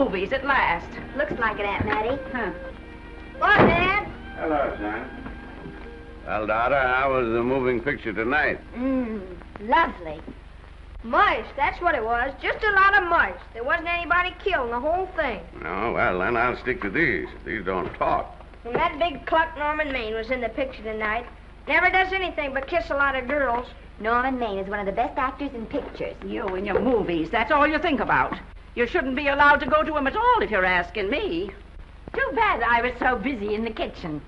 movies at last. Looks like it, Aunt Mattie. Huh. What, Dad? Hello, son. Well, daughter, how was the moving picture tonight? Lovely. Mice, that's what it was. Just a lot of mice. There wasn't anybody killed in the whole thing. Oh, well, then I'll stick to these. These don't talk. And that big cluck Norman Maine was in the picture tonight. Never does anything but kiss a lot of girls. Norman Maine is one of the best actors in pictures. You and your movies, that's all you think about. You shouldn't be allowed to go to them at all if you're asking me. Too bad I was so busy in the kitchen.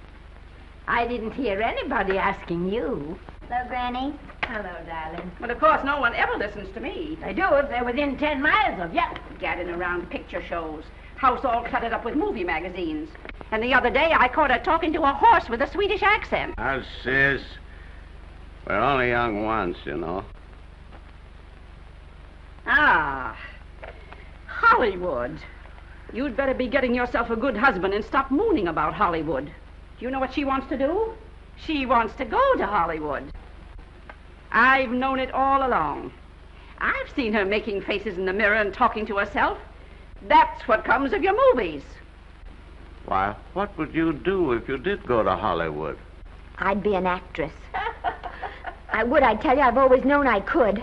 I didn't hear anybody asking you. Hello, Granny. Hello, darling. But of course, no one ever listens to me. They do if they're within 10 miles of you. Gadding around picture shows. House all cluttered up with movie magazines. And the other day, I caught her talking to a horse with a Swedish accent. Now, sis, we're only young once, you know. Ah, Hollywood. You'd better be getting yourself a good husband and stop mooning about Hollywood. Do you know what she wants to do? She wants to go to Hollywood. I've known it all along. I've seen her making faces in the mirror and talking to herself. That's what comes of your movies. Why, what would you do if you did go to Hollywood? I'd be an actress. I would, I tell you. I've always known I could.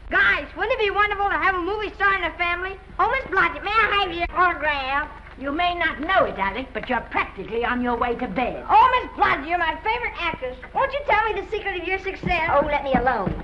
Guys, wouldn't it be wonderful to have a movie star in the family? Oh, Miss Blodgett, may I have your autograph? You may not know it, Alec, but you're practically on your way to bed. Oh, Miss Blodgett, you're my favorite actress. Won't you tell me the secret of your success? Oh, let me alone.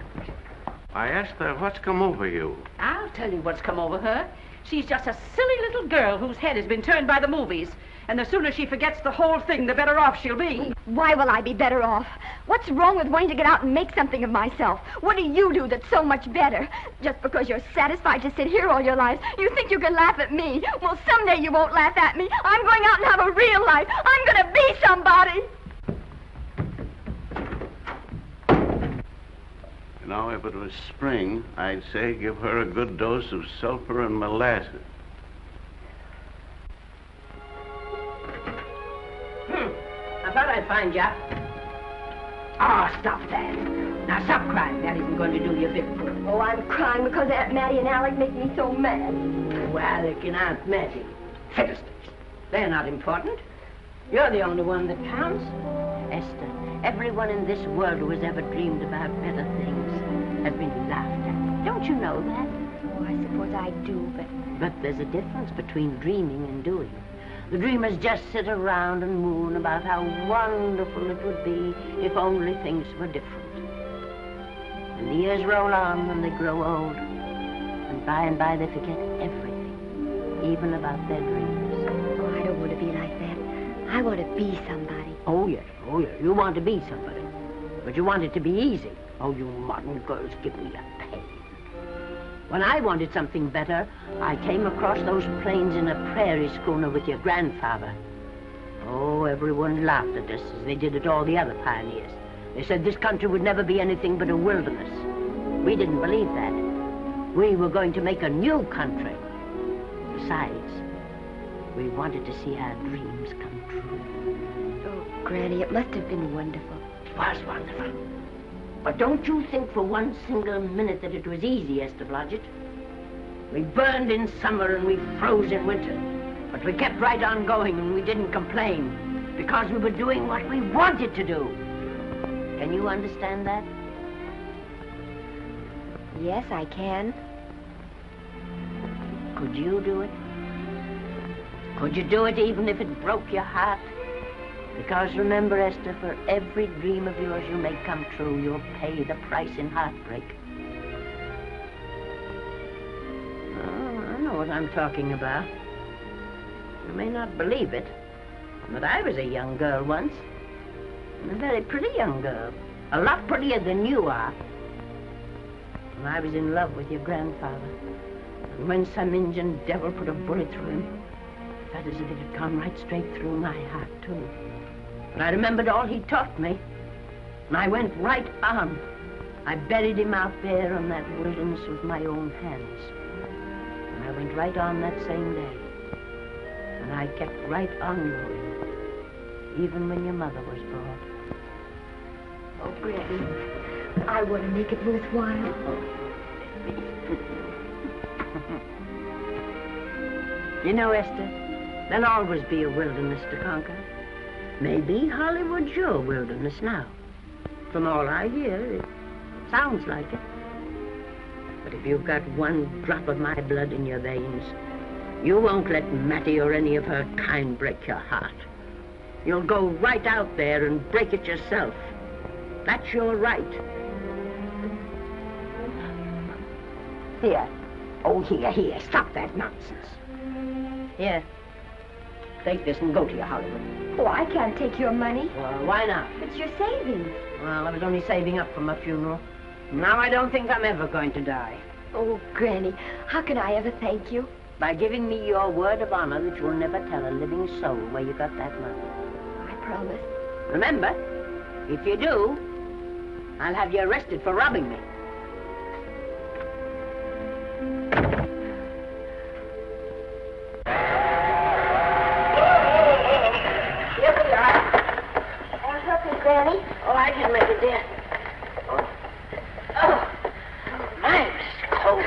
I asked her, what's come over you? I'll tell you what's come over her. She's just a silly little girl whose head has been turned by the movies. And the sooner she forgets the whole thing, the better off she'll be. Why will I be better off? What's wrong with wanting to get out and make something of myself? What do you do that's so much better? Just because you're satisfied to sit here all your life, you think you can laugh at me. Well, someday you won't laugh at me. I'm going out and have a real life. I'm going to be somebody. You know, if it was spring, I'd say give her a good dose of sulfur and molasses. I thought I'd find you. Oh, stop that. Now, stop crying. That isn't going to do you a bit good. Oh, I'm crying because Aunt Mattie and Alec make me so mad. Oh, Alec and Aunt Mattie. Fiddlesticks. They're not important. You're the only one that counts. Esther, everyone in this world who has ever dreamed about better things has been laughed at. Don't you know that? Oh, I suppose I do, But there's a difference between dreaming and doing. The dreamers just sit around and moon about how wonderful it would be if only things were different. And the years roll on and they grow old. And by they forget everything, even about their dreams. Oh, I don't want to be like that. I want to be somebody. Oh, yes. You want to be somebody. But you want it to be easy. Oh, you modern girls give me a pain. When I wanted something better, I came across those plains in a prairie schooner with your grandfather. Oh, everyone laughed at us as they did at all the other pioneers. They said this country would never be anything but a wilderness. We didn't believe that. We were going to make a new country. Besides, we wanted to see our dreams come true. Oh, Granny, it must have been wonderful. It was wonderful. But don't you think for one single minute that it was easy, Esther Blodgett. We burned in summer and we froze in winter. But we kept right on going and we didn't complain because we were doing what we wanted to do. Can you understand that? Yes, I can. Could you do it? Could you do it even if it broke your heart? Because remember, Esther, for every dream of yours you make come true, you'll pay the price in heartbreak. Oh, I know what I'm talking about. You may not believe it, but I was a young girl once. A very pretty young girl. A lot prettier than you are. And I was in love with your grandfather. And when some Indian devil put a bullet through him, it felt as if it had gone right straight through my heart, too. But I remembered all he taught me, and I went right on. I buried him out there in that wilderness with my own hands. And I went right on that same day. And I kept right on going, even when your mother was born. Oh, Granny, I want to make it worthwhile. You know, Esther, there'll always be a wilderness to conquer. Maybe Hollywood's your wilderness now. From all I hear, it sounds like it. But if you've got one drop of my blood in your veins, you won't let Mattie or any of her kind break your heart. You'll go right out there and break it yourself. That's your right. Here. Oh, here. Stop that nonsense. Here. Take this and go to your Hollywood. Oh, I can't take your money. Well, why not? It's your savings. Well, I was only saving up for my funeral. Now I don't think I'm ever going to die. Oh, Granny, how can I ever thank you? By giving me your word of honor that you'll never tell a living soul where you got that money. I promise. Remember, if you do, I'll have you arrested for robbing me. Here we are. I'll help you, Granny. Oh, I can make it, dear. Oh, my, it's cold.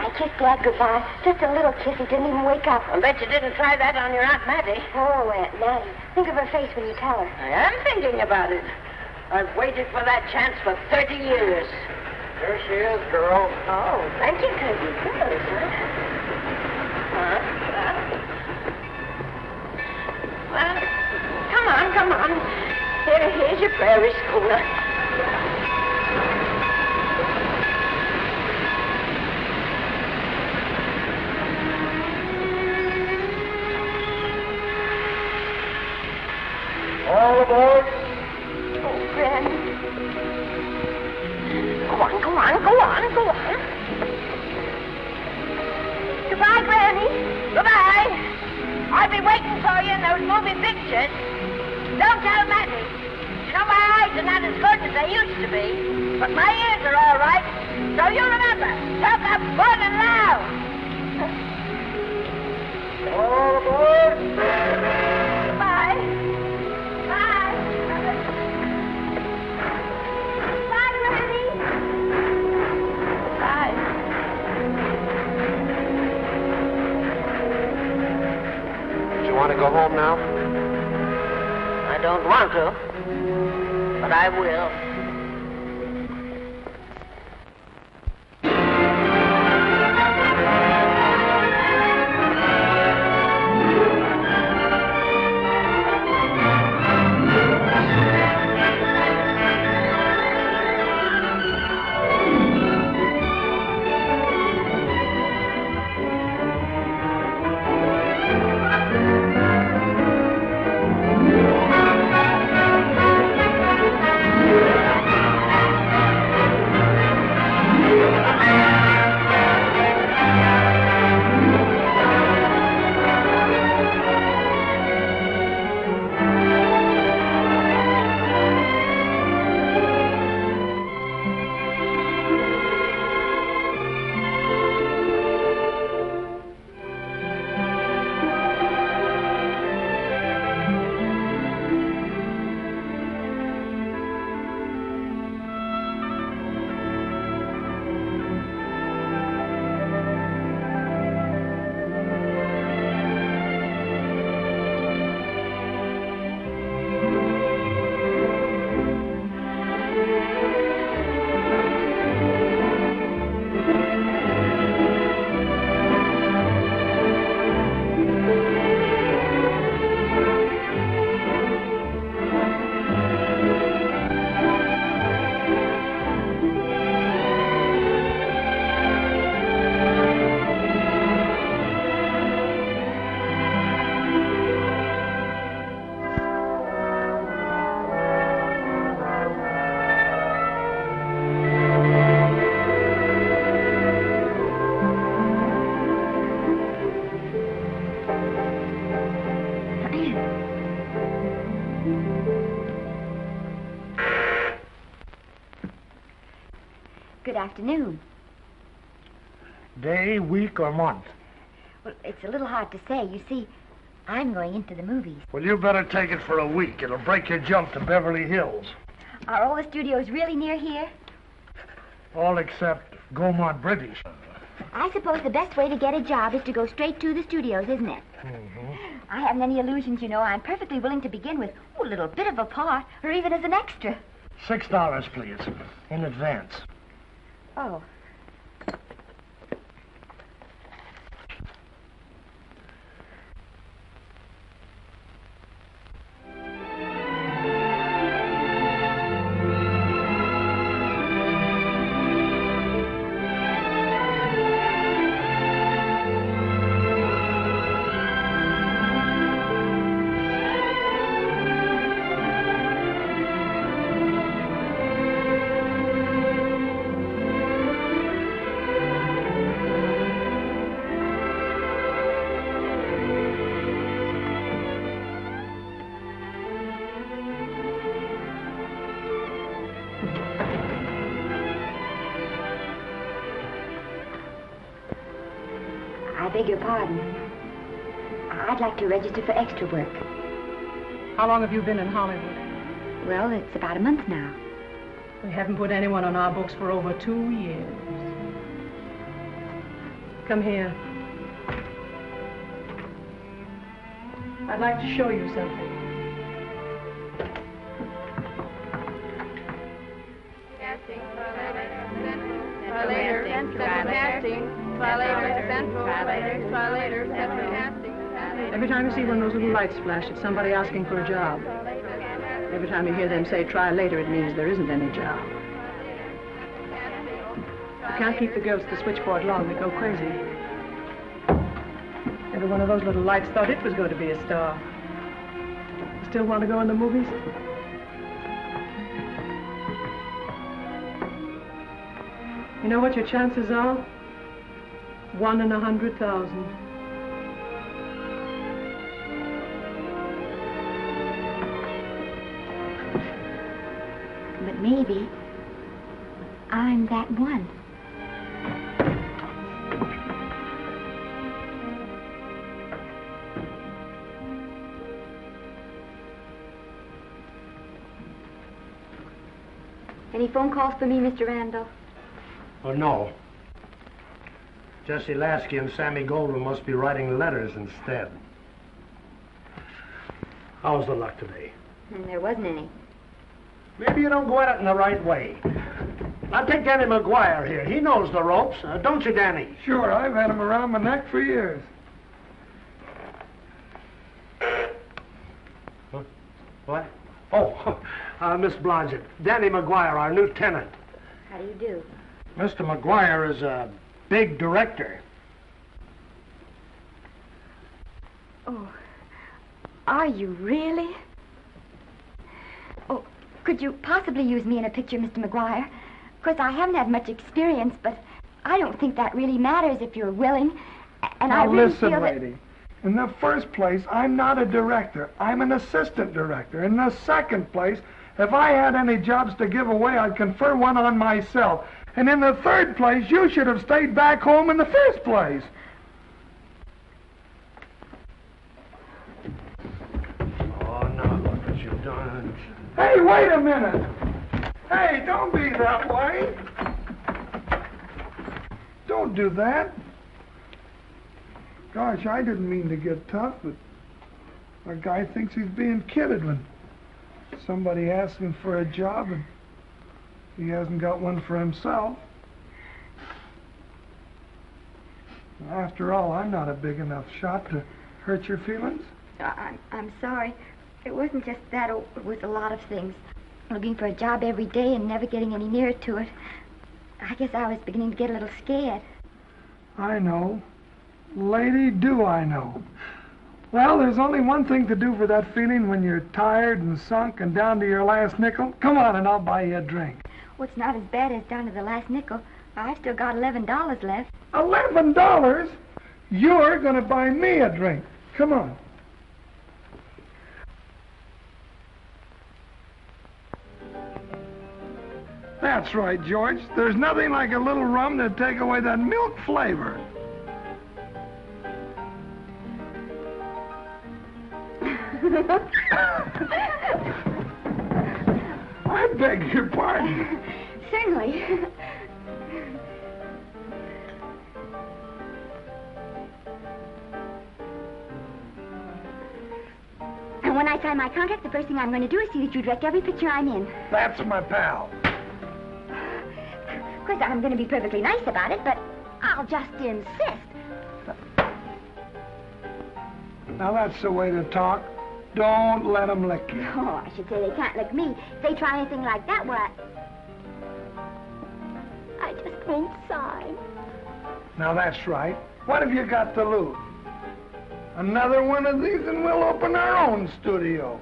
I kissed Dad goodbye. Just a little kiss. He didn't even wake up. I bet you didn't try that on your Aunt Mattie. Oh, Aunt Mattie. Think of her face when you tell her. I am thinking about it. I've waited for that chance for 30 years. Here she is, girl. Oh, thank you, cousin. Good, huh? Well, come on. Here's your prairie schooner. All aboard. Oh, Granny. Go on. Goodbye, Granny. Goodbye. I'll be waiting for you in those movie pictures. Don't tell Mattie. You know, my eyes are not as good as they used to be, but my ears are all right. So you remember, talk up good and loud. All aboard. Bye. Bye. Bye, Granny. Bye. You want to go home now? I don't want to, but I will. Good afternoon. Day, week, or month? Well, it's a little hard to say. You see, I'm going into the movies. Well, you better take it for a week. It'll break your jump to Beverly Hills. Are all the studios really near here? All except Gaumont British. I suppose the best way to get a job is to go straight to the studios, isn't it? Mm-hmm. I haven't any illusions, you know. I'm perfectly willing to begin with a little bit of a part, or even as an extra. $6, please, in advance. Oh. I beg your pardon. I'd like to register for extra work. How long have you been in Hollywood? Well, it's about a month now. We haven't put anyone on our books for over 2 years. Come here. I'd like to show you something. Casting, later, casting, later, casting. Every time you see one of those little lights flash, it's somebody asking for a job. Every time you hear them say, try later, it means there isn't any job. You can't keep the girls at the switchboard long, they go crazy. Every one of those little lights thought it was going to be a star. Still want to go in the movies? You know what your chances are? 1 in 100,000. But maybe I'm that one. Any phone calls for me, Mr. Randall? Oh, no. Jesse Lasky and Sammy Goldwyn must be writing letters instead. How's the luck today? And there wasn't any. Maybe you don't go at it in the right way. Now take Danny McGuire here. He knows the ropes. Don't you, Danny? Sure, I've had him around my neck for years. Huh? What? Oh, Miss Blodgett. Danny McGuire, our new tenant. How do you do? Mr. McGuire is a big director. Oh, are you really? Oh, could you possibly use me in a picture, Mr. McGuire? Of course, I haven't had much experience, but I don't think that really matters if you're willing. And Now I really listen, feel that... lady. In the first place, I'm not a director. I'm an assistant director. In the second place, if I had any jobs to give away, I'd confer one on myself. And in the third place, you should have stayed back home in the first place. Oh, now look what you've done. Hey, wait a minute. Hey, don't be that way. Don't do that. Gosh, I didn't mean to get tough, but a guy thinks he's being kidded when somebody asks him for a job and he hasn't got one for himself. After all, I'm not a big enough shot to hurt your feelings. I'm sorry. It wasn't just that. It was a lot of things. Looking for a job every day and never getting any nearer to it. I guess I was beginning to get a little scared. I know. Lady, do I know. Well, there's only one thing to do for that feeling when you're tired and sunk and down to your last nickel. Come on and I'll buy you a drink. Well, it's not as bad as down to the last nickel. I've still got $11 left. $11? You're going to buy me a drink. Come on. That's right, George. There's nothing like a little rum to take away that milk flavor. I beg your pardon. Certainly. when I sign my contract, the first thing I'm going to do is see that you direct every picture I'm in. That's my pal. Of course, I'm going to be perfectly nice about it, but I'll just insist. Now, that's the way to talk. Don't let them lick you. Oh, I should say they can't lick me. If they try anything like that, well, I just won't sign. Now, that's right. What have you got to lose? Another one of these and we'll open our own studio.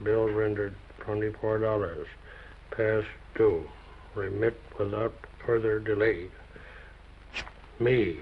Bill rendered $24. Past due. Remit without further delay. Me.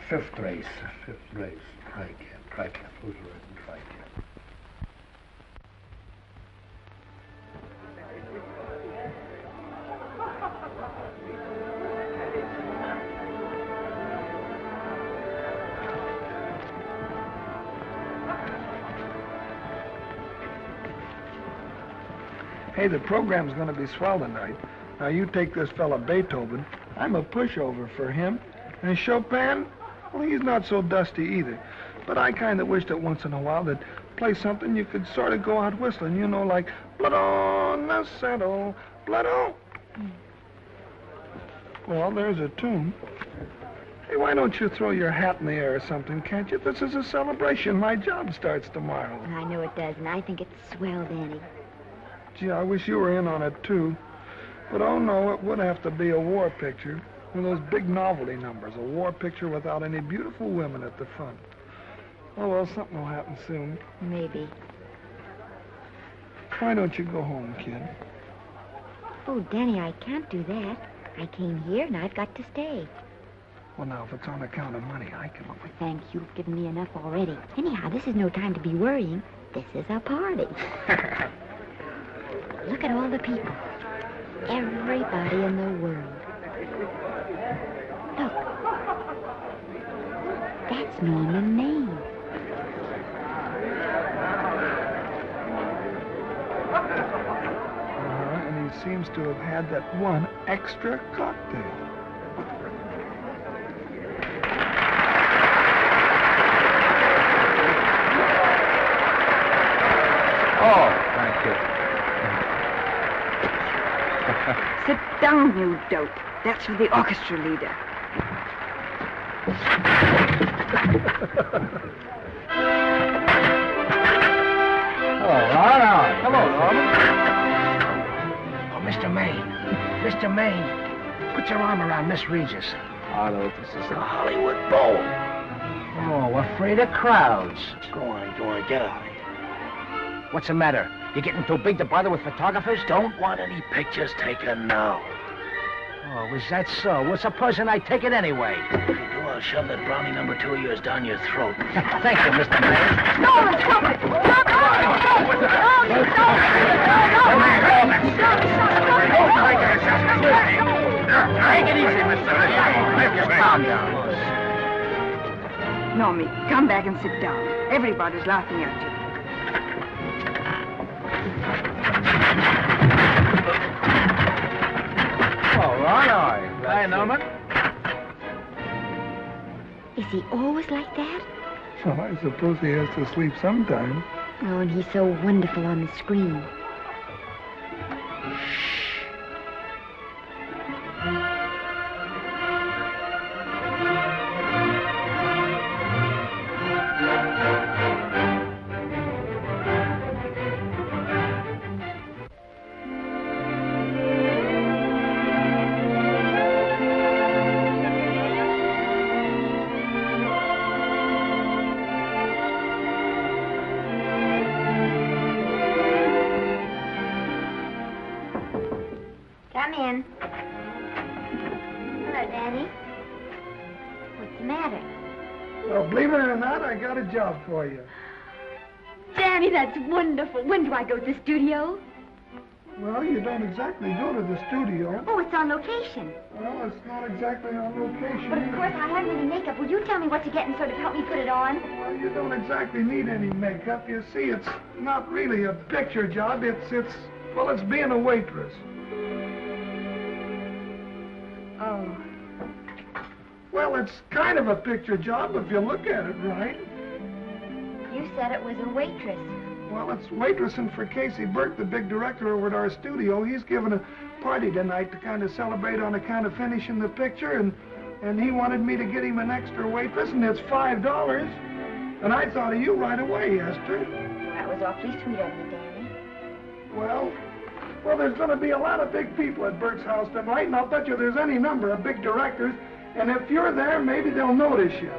Fifth race. Tri-cap. Who's riding tri-cap? Hey, the program's going to be swell tonight. Now, you take this fella Beethoven. I'm a pushover for him. And Chopin, well, he's not so dusty either. But I kind of wish that once in a while they'd play something you could sort of go out whistling, you know, like blood on the saddle, blood on. Well, there's a tune. Hey, why don't you throw your hat in the air or something, can't you? This is a celebration. My job starts tomorrow. I know it does, and I think it's swell, Danny. Gee, I wish you were in on it, too. But, oh, no, it would have to be a war picture. One of those big novelty numbers, a war picture without any beautiful women at the front. Oh, well, something will happen soon. Maybe. Why don't you go home, kid? Oh, Danny, I can't do that. I came here, and I've got to stay. Well, now, if it's on account of money, I can... Thanks, you've given me enough already. Anyhow, this is no time to be worrying. This is a party. Look at all the people. Everybody in the world. Look. That's Norman Maine. And he seems to have had that one extra cocktail. Oh, thank you. Sit down, you dope. That's for the orchestra leader. All right. Come on, Norman. Oh, Mr. Maine. Mr. Maine, put your arm around Miss Regis. Arlo, this is a Hollywood bowl. Oh, afraid of crowds. Go on, get out of here. What's the matter? You getting too big to bother with photographers? Don't want any pictures taken now. Oh, is that so? Well, supposing I take it anyway. If you do, I'll shove that brownie number 2 of yours down your throat. Thank you, Mr. Maine. No, stop it! Stop it! Take it easy, Mr. Calm down. Normie, come back and sit down. Everybody's laughing at you. All right. Hi, Norman. Is he always like that? Well, I suppose he has to sleep sometime. Oh, and he's so wonderful on the screen. Come in. What, Danny? What's the matter? Well, believe it or not, I got a job for you. Danny, that's wonderful. When do I go to the studio? Well, you don't exactly go to the studio. Oh, it's on location. Well, it's not exactly on location. But of course, I haven't any makeup. Will you tell me what to get and sort of help me put it on? Well, you don't exactly need any makeup. You see, it's not really a picture job. It's being a waitress. Oh. Well, it's kind of a picture job if you look at it right. You said it was a waitress. Well, it's waitressing for Casey Burke, the big director over at our studio. He's giving a party tonight to kind of celebrate on account of finishing the picture, and he wanted me to get him an extra waitress, and it's $5. And I thought of you right away, Esther. That was awfully sweet of you, Danny. Well, there's going to be a lot of big people at Burke's house tonight, and I'll bet you there's any number of big directors, and if you're there, maybe they'll notice you.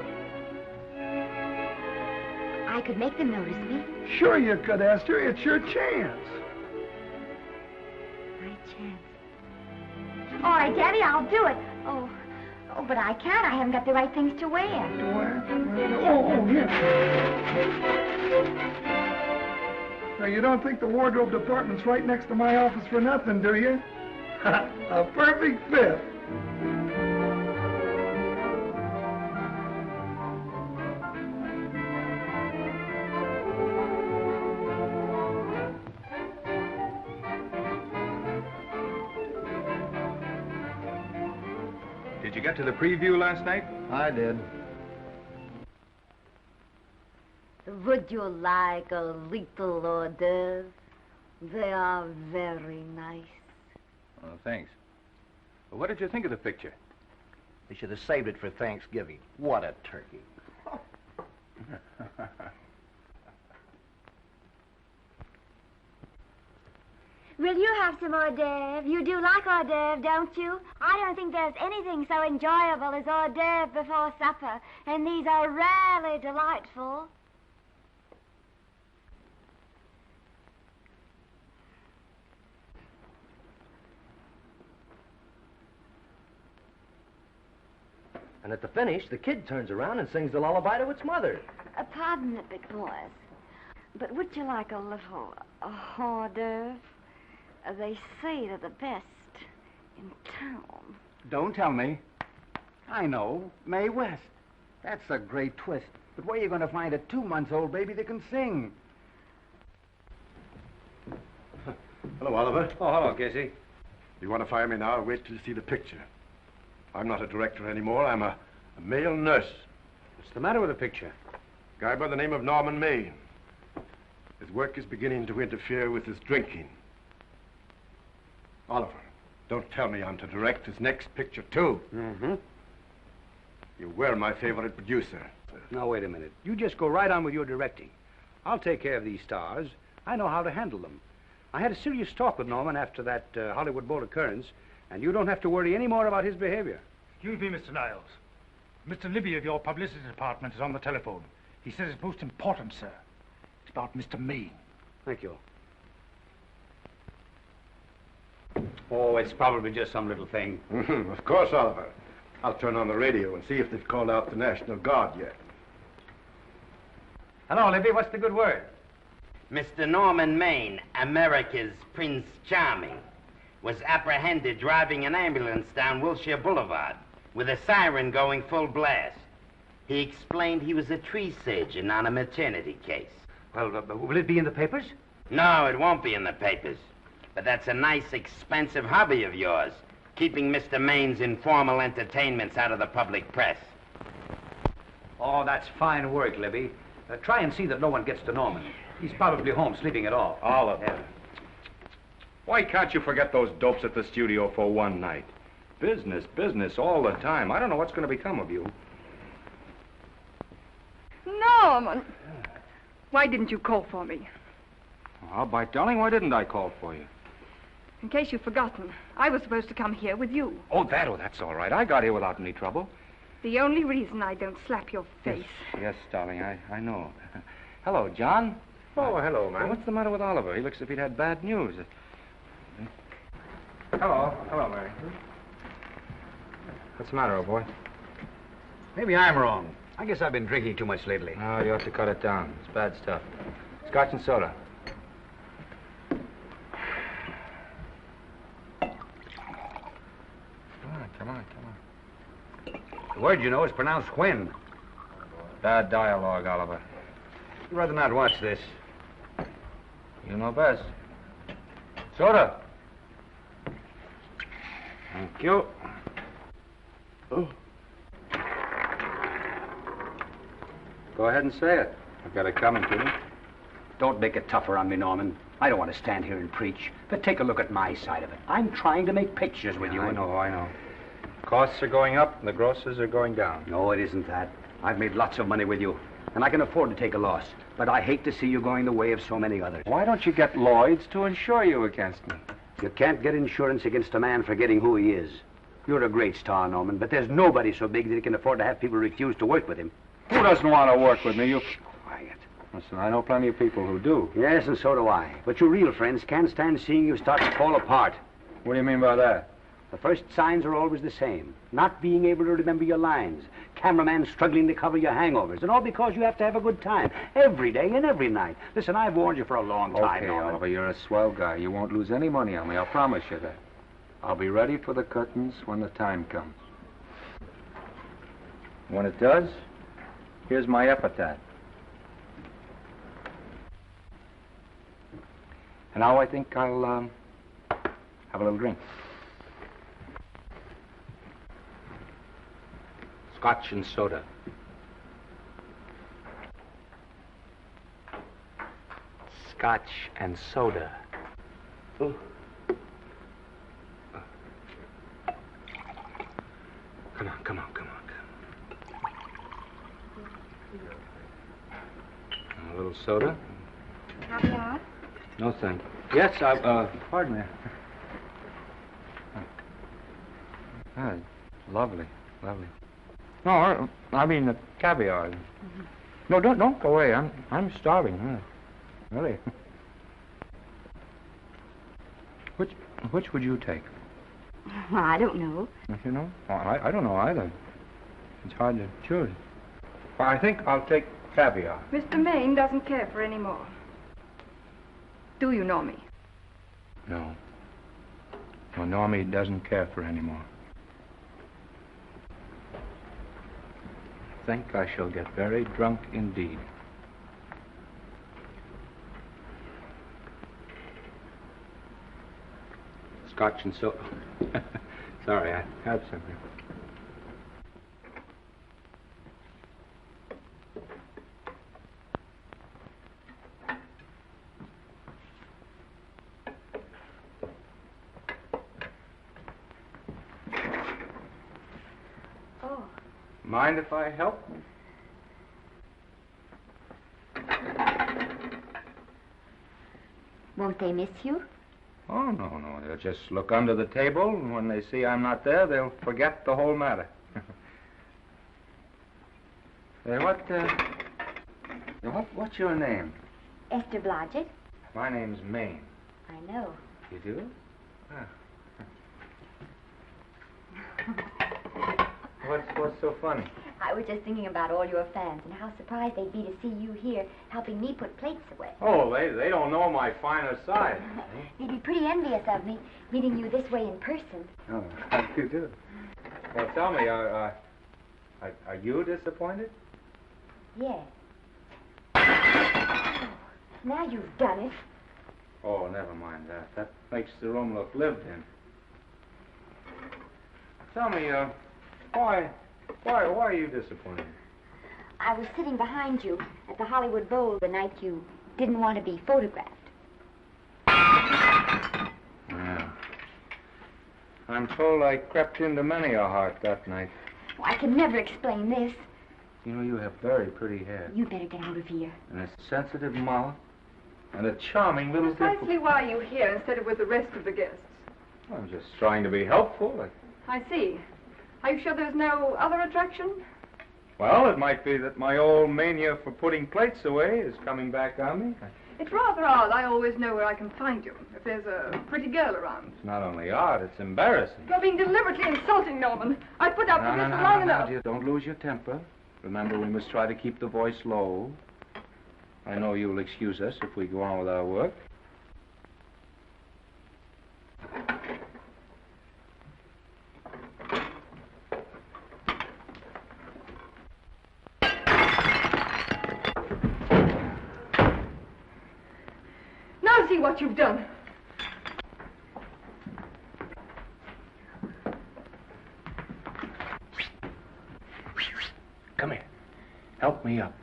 I could make them notice me. Sure you could, Esther. It's your chance. My chance. All right, Daddy, I'll do it. Oh, but I can't. I haven't got the right things to wear. To wear? Oh, yeah. Now, you don't think the wardrobe department's right next to my office for nothing, do you? A perfect fit. Did you get to the preview last night? I did. Would you like a little hors d'oeuvre? They are very nice. Oh, thanks. Well, what did you think of the picture? They should have saved it for Thanksgiving. What a turkey. Will you have some hors d'oeuvre? You do like hors d'oeuvre, don't you? I don't think there's anything so enjoyable as hors d'oeuvre before supper, and these are rarely delightful. And at the finish, the kid turns around and sings the lullaby to its mother. Pardon it, big boys, but would you like a little hors d'oeuvre? They say they're the best in town. Don't tell me. I know. Mae West. That's a great twist. But where are you going to find a 2-month-old baby that can sing? Hello, Oliver. Oh, hello, Casey. You want to fire me now or wait till you see the picture? I'm not a director anymore. I'm a male nurse. What's the matter with the picture? Guy by the name of Norman Maine. His work is beginning to interfere with his drinking. Oliver, don't tell me I'm to direct his next picture, too. Mm-hmm. You were my favorite producer. Now, wait a minute. You just go right on with your directing. I'll take care of these stars. I know how to handle them. I had a serious talk with Norman after that Hollywood Bowl occurrence, and you don't have to worry any more about his behavior. Excuse me, Mr. Niles. Mr. Libby of your publicity department is on the telephone. He says it's most important, sir. It's about Mr. Maine. Thank you. Oh, it's probably just some little thing. Of course, Oliver. I'll turn on the radio and see if they've called out the National Guard yet. Hello, Libby. What's the good word? Mr. Norman Maine, America's Prince Charming, was apprehended driving an ambulance down Wilshire Boulevard with a siren going full blast. He explained he was a tree surgeon on a maternity case. Well, will it be in the papers? No, it won't be in the papers. But that's a nice, expensive hobby of yours, keeping Mr. Maine's informal entertainments out of the public press. Oh, that's fine work, Libby. Try and see that no one gets to Norman. He's probably home sleeping it off. Oliver. Yeah. Why can't you forget those dopes at the studio for one night? Business, business all the time. I don't know what's going to become of you. Norman! Why didn't you call for me? Well, by darling, why didn't I call for you? In case you've forgotten, I was supposed to come here with you. Oh, that's all right. I got here without any trouble. The only reason I don't slap your face. Yes, darling, I know. Hello, John. Oh, hello, man. What's the matter with Oliver? He looks as if he'd had bad news. Hello, Mary. What's the matter, old boy? Maybe I'm wrong. I guess I've been drinking too much lately. Oh, you ought to cut it down. It's bad stuff. Scotch and soda. Come on. The word, you know, is pronounced when. Bad dialogue, Oliver. I'd rather not watch this. You know best. Soda. Thank you. Oh. Go ahead and say it. I've got it coming to me. Don't make it tougher on me, Norman. I don't want to stand here and preach, but take a look at my side of it. I'm trying to make pictures with you. I know. Costs are going up and the grosses are going down. No, it isn't that. I've made lots of money with you, and I can afford to take a loss. But I hate to see you going the way of so many others. Why don't you get Lloyd's to insure you against me? You can't get insurance against a man forgetting who he is. You're a great star, Norman, but there's nobody so big that he can afford to have people refuse to work with him. Who doesn't want to work with me? You... Quiet. Listen, I know plenty of people who do. Yes, and so do I. But your real friends can't stand seeing you start to fall apart. What do you mean by that? The first signs are always the same. Not being able to remember your lines. Cameraman struggling to cover your hangovers. And all because you have to have a good time. Every day and every night. Listen, I've warned you for a long time, Okay, Norman. Oliver, you're a swell guy. You won't lose any money on me. I'll promise you that. I'll be ready for the curtains when the time comes. When it does, here's my epitaph. And now I think I'll have a little drink. Scotch and soda. Scotch and soda. Oh. Come on. A little soda? Caviar? No, thank you. Yes, pardon me. Ah, lovely. No, I mean the caviar. Mm-hmm. No, don't go away. I'm starving. Really. Which would you take? Well, I don't know. You know? I don't know either. It's hard to choose. Well, I think I'll take caviar. Mr. Maine doesn't care for any more. Do you, Normie? No. No, Normie doesn't care for any more. I think I shall get very drunk indeed. Scotch and soda. Sorry, I had something. Oh. Mind if I help? Won't they miss you? Oh, no. They'll just look under the table, and when they see I'm not there, they'll forget the whole matter. Hey, what's your name? Esther Blodgett. My name's Maine. I know. You do? What's so funny? I was just thinking about all your fans and how surprised they'd be to see you here helping me put plates away. Oh, they don't know my finer side. They'd be pretty envious of me, meeting you this way in person. Oh, you do? Well, tell me, are you disappointed? Yes. Oh, now you've done it. Oh, never mind that. That makes the room look lived in. Tell me, why are you disappointed? I was sitting behind you at the Hollywood Bowl the night you didn't want to be photographed. Yeah. I'm told I crept into many a heart that night. Oh, I can never explain this. You know, you have very pretty hair. You better get out of here. And a sensitive mouth. And a charming little dimple. Precisely why are you here instead of with the rest of the guests? I'm just trying to be helpful. I see. Are you sure there's no other attraction? Well, it might be that my old mania for putting plates away is coming back on me. It's rather odd. I always know where I can find you if there's a pretty girl around. It's not only odd, it's embarrassing. You're being deliberately insulting, Norman. I put up with this for long enough. Dear, don't lose your temper. Remember, we must try to keep the voice low. I know you'll excuse us if we go on with our work. Now see what you've done. Come here. Help me up.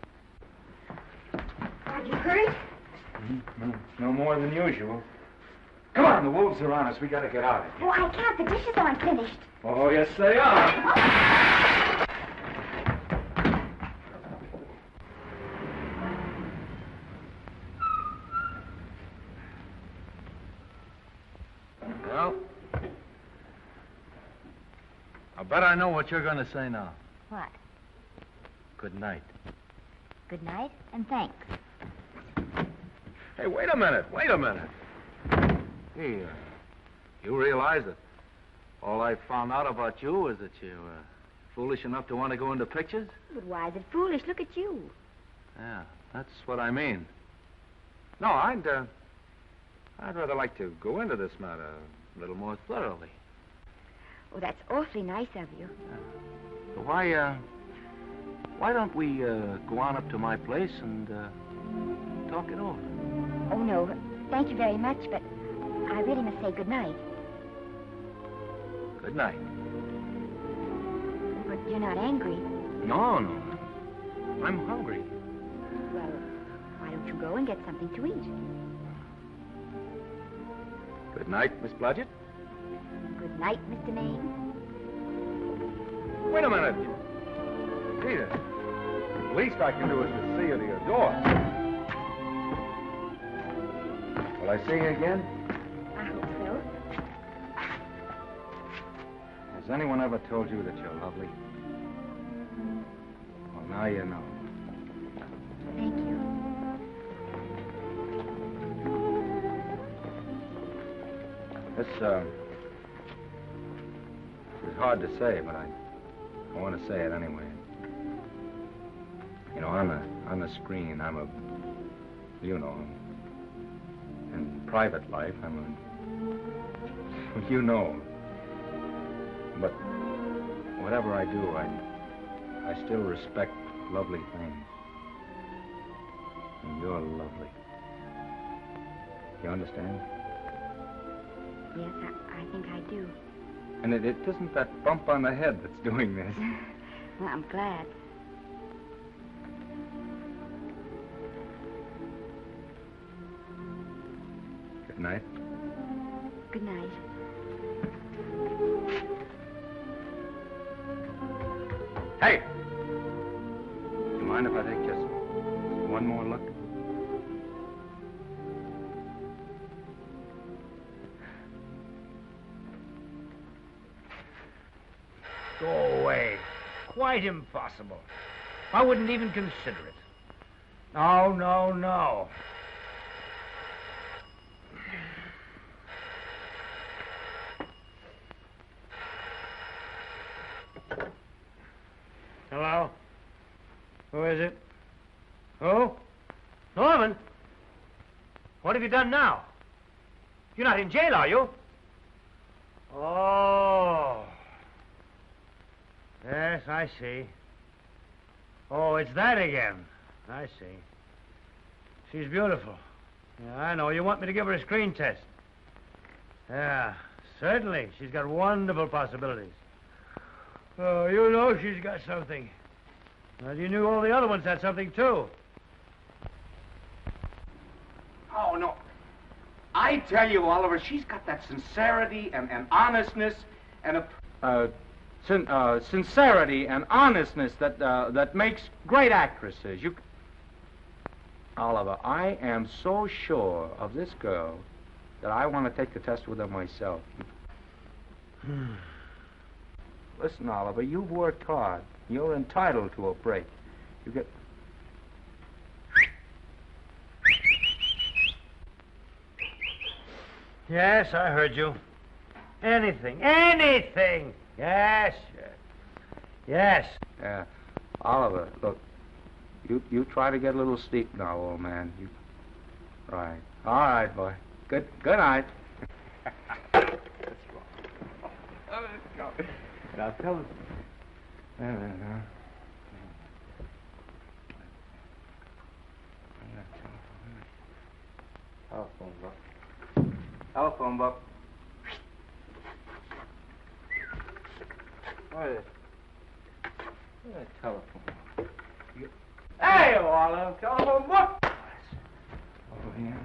Are you hurt? No more than usual. Come on, the wolves are on us. We gotta get out of here. Oh, I can't. The dishes aren't finished. Oh, yes, they are. Well, I bet I know what you're going to say now. What? Good night. Good night, and thanks. Hey, wait a minute. Hey, you realize that all I found out about you is that you're foolish enough to want to go into pictures? But why is it foolish? Look at you. Yeah, that's what I mean. No, I'd rather like to go into this matter a little more thoroughly. Oh, that's awfully nice of you. So why don't we go on up to my place and talk it over? Oh, no. Thank you very much, but I really must say good night. Good night. But you're not angry. No. I'm hungry. Well, why don't you go and get something to eat? Good night, Miss Blodgett. Good night, Mr. Maine. Wait a minute. Peter, the least I can do is to see you to your door. Will I see you again? I hope so. Has anyone ever told you that you're lovely? Well, now you know. Thank you. This is hard to say, but I want to say it anyway. You know, on the screen, I'm a, you know, in private life, I'm a, you know. But whatever I do, I still respect lovely things. And you're lovely. You understand? Yes, I think I do. And it isn't that bump on the head that's doing this. Well, I'm glad. Good night. Good night. Hey! Do you mind if I take just one more look? Go away. Quite impossible. I wouldn't even consider it. No. Hello? Who is it? Who? Norman? What have you done now? You're not in jail, are you? Oh. Yes, I see. Oh, it's that again. I see. She's beautiful. Yeah, I know. You want me to give her a screen test? Yeah, certainly. She's got wonderful possibilities. Oh, you know she's got something. Well, you knew all the other ones had something, too. Oh, no. I tell you, Oliver, she's got that sincerity and honestness and a... sincerity and honestness that makes great actresses. Oliver, I am so sure of this girl that I want to take the test with her myself. Listen, Oliver, you've worked hard. You're entitled to a break. You get... Yes, I heard you. Anything. Anything! Yes, yes. Yes. Yeah. Oliver, look. You try to get a little sleep now, old man. Right. All right, boy. Good night. Now tell us. Telephone book. Telephone book. What is it? Telephone book. Hey, Olive, telephone book. Over here.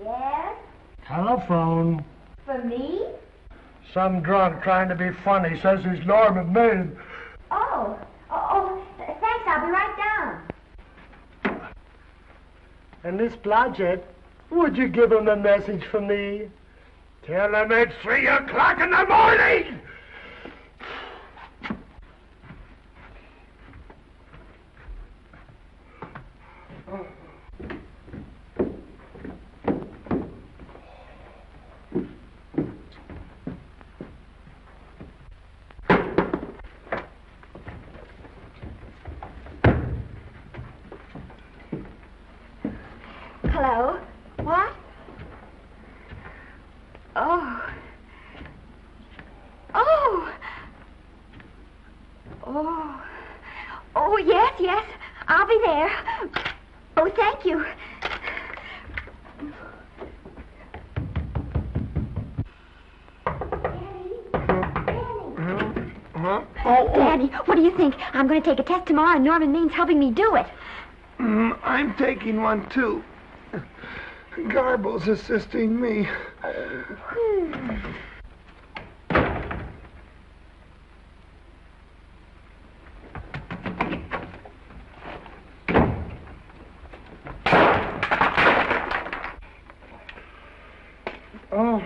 Yes? Telephone. For me? Some drunk trying to be funny says he's Norman Maine. Oh, thanks. I'll be right down. And Miss Blodgett, would you give him a message for me? Tell him it's 3 o'clock in the morning! Hello? What? Oh. Oh. Oh. Oh, yes. I'll be there. Oh, thank you. Daddy, what do you think? I'm going to take a test tomorrow, and Norman Maine's helping me do it. I'm taking one, too. Garble's assisting me. Oh.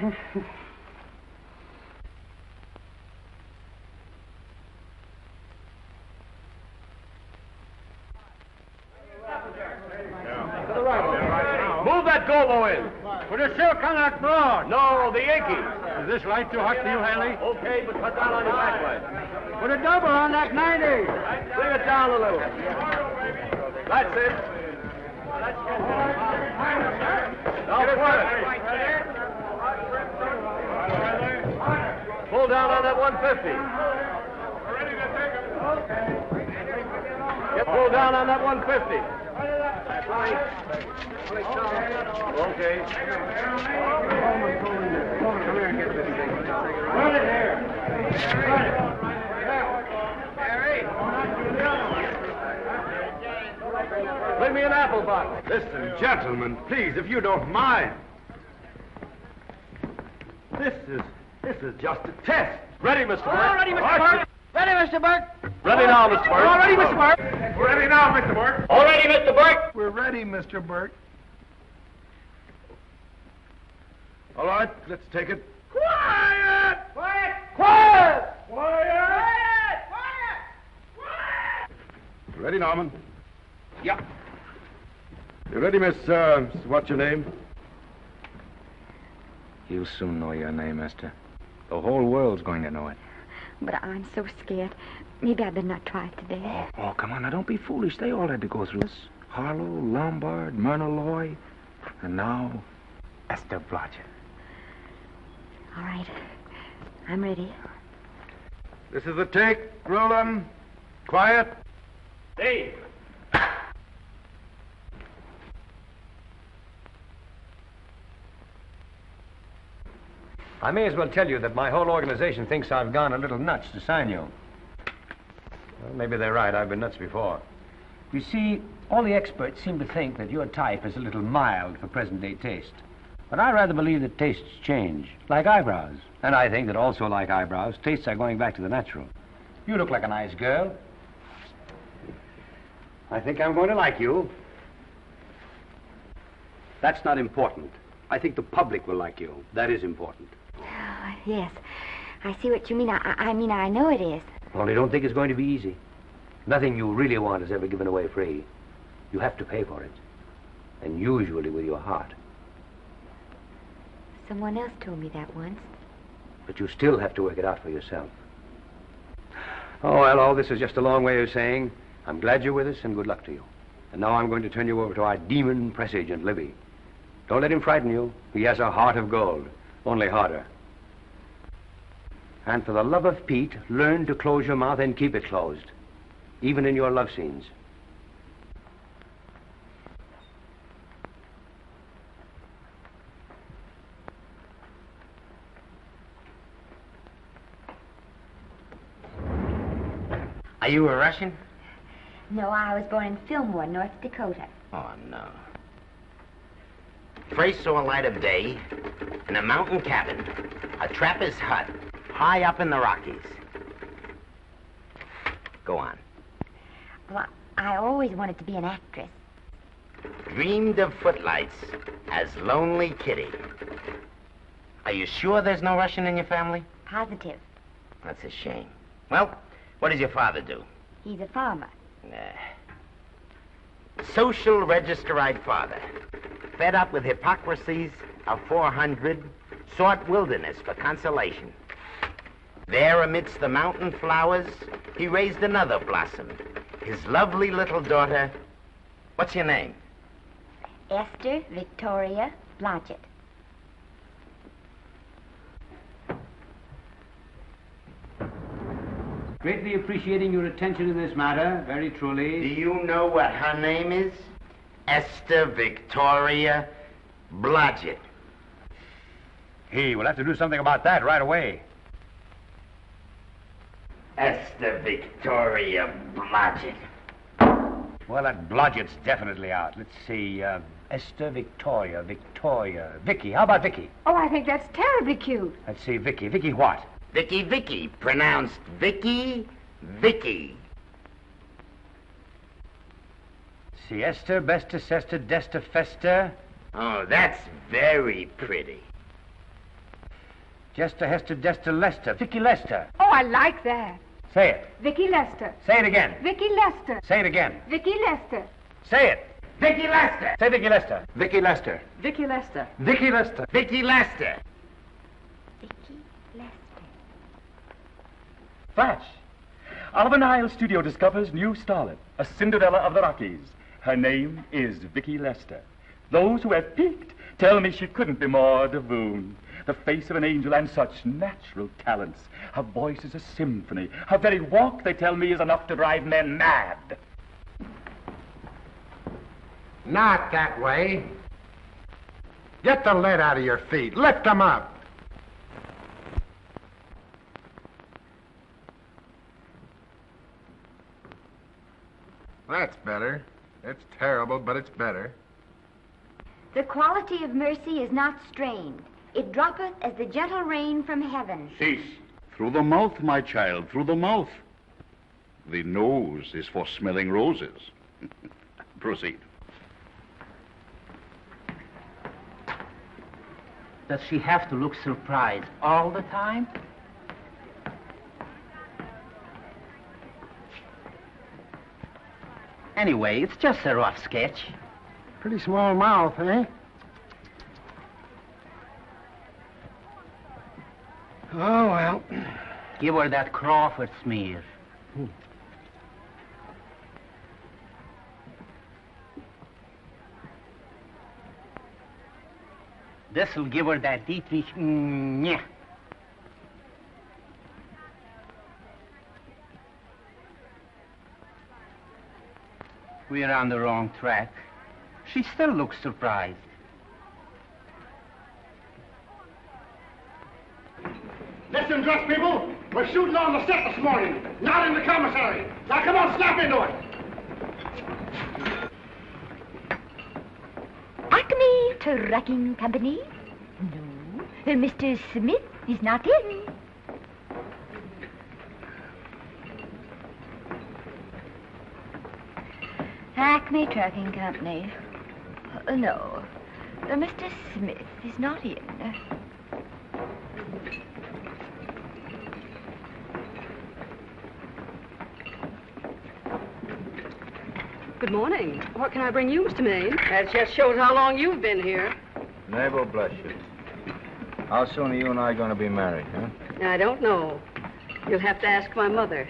Move that golo in. Put a silk on that broad. No, the Yankee. Is this light too hot for you, Haley? Okay, but cut down on your back light. Put a double on that 90. Bring it down a little. That's it. Now put it. Pull down on that 150. Get pulled down on that 150. Okay. Come here and get this thing. Run it here. Run it. Harry. Bring me an apple box. Listen, gentlemen, please, if you don't mind. This is just a test. Ready, Mr. Burke? All ready, Mr. Burke. Ready, Mr. Burke. Ready now, Mr. Burke. All ready, Mr. Burke. Ready now, Mr. Burke. All ready, Mr. Burke. We're ready, Mr. Burke. All right, let's take it. Quiet! Quiet! Quiet! Quiet! Ready, Norman? Yeah. You ready, Miss, what's your name? You'll soon know your name, Esther. The whole world's going to know it. But I'm so scared. Maybe I better not try it today. Oh, come on, now don't be foolish. They all had to go through this. Harlow, Lombard, Myrna Loy, and now Esther Blodgett. All right. I'm ready. This is the take. Roll 'em. Quiet. Dave. I may as well tell you that my whole organization thinks I've gone a little nuts to sign you. Well, maybe they're right. I've been nuts before. You see, all the experts seem to think that your type is a little mild for present-day taste. But I rather believe that tastes change, like eyebrows. And I think that also, like eyebrows, tastes are going back to the natural. You look like a nice girl. I think I'm going to like you. That's not important. I think the public will like you. That is important. Oh, yes. I see what you mean. I mean, I know it is. Only don't think it's going to be easy. Nothing you really want is ever given away free. You have to pay for it. And usually with your heart. Someone else told me that once. But you still have to work it out for yourself. Oh, well, all this is just a long way of saying, I'm glad you're with us and good luck to you. And now I'm going to turn you over to our demon press agent, Libby. Don't let him frighten you. He has a heart of gold, only harder. And for the love of Pete, learn to close your mouth and keep it closed, even in your love scenes. Are you a Russian? No, I was born in Fillmore, North Dakota. Oh, no. First saw light of day in a mountain cabin, a trapper's hut, high up in the Rockies. Go on. Well, I always wanted to be an actress. Dreamed of footlights as Lonely Kitty. Are you sure there's no Russian in your family? Positive. That's a shame. Well, what does your father do? He's a farmer. Social registerite father. Fed up with hypocrisies of 400, sought wilderness for consolation. There amidst the mountain flowers, he raised another blossom. His lovely little daughter. What's your name? Esther Victoria Blodgett. Greatly appreciating your attention in this matter, very truly. Do you know what her name is? Esther Victoria Blodgett. Hey, we'll have to do something about that right away. Esther Victoria Blodgett. Well, that Blodgett's definitely out. Let's see, Esther Victoria, Vicky. How about Vicky? Oh, I think that's terribly cute. Let's see, Vicky. Vicky what? Vicky, pronounced Vicky. See, Esther, Besta, Sesta, Desta, Festa. Oh, that's very pretty. Jester, Hester, Desta, Lester. Vicky Lester. Oh, I like that. Say it. Vicky Lester. Say it again. Vicky Lester. Say it again. Vicky Lester. Say it. Vicky Lester. Say Vicky Lester. Vicky Lester. Vicky Lester. Vicky Lester. Vicky Lester. Flash! Oliver Niles Studio discovers new starlet, a Cinderella of the Rockies. Her name is Vicky Lester. Those who have peeked tell me she couldn't be more divoon. The face of an angel and such natural talents. Her voice is a symphony. Her very walk, they tell me, is enough to drive men mad. Not that way. Get the lead out of your feet. Lift them up. That's better. It's terrible, but it's better. The quality of mercy is not strained. It droppeth as the gentle rain from heaven. Cease. Through the mouth, my child, through the mouth. The nose is for smelling roses. Proceed. Does she have to look surprised all the time? Anyway, it's just a rough sketch. Pretty small mouth, eh? Oh, well. Give her that Crawford smear. This'll give her that Dietrich. Yeah. We're on the wrong track. She still looks surprised. Listen, dress people. We're shooting on the set this morning, not in the commissary. Now, come on, snap into it. Acme Trucking Company? No, Mr. Smith is not in. Acme Trucking Company? No, Mr. Smith is not in. Good morning. What can I bring you, Mr. Maine? That just shows how long you've been here. Neighbor, bless you. How soon are you and I going to be married, huh? I don't know. You'll have to ask my mother.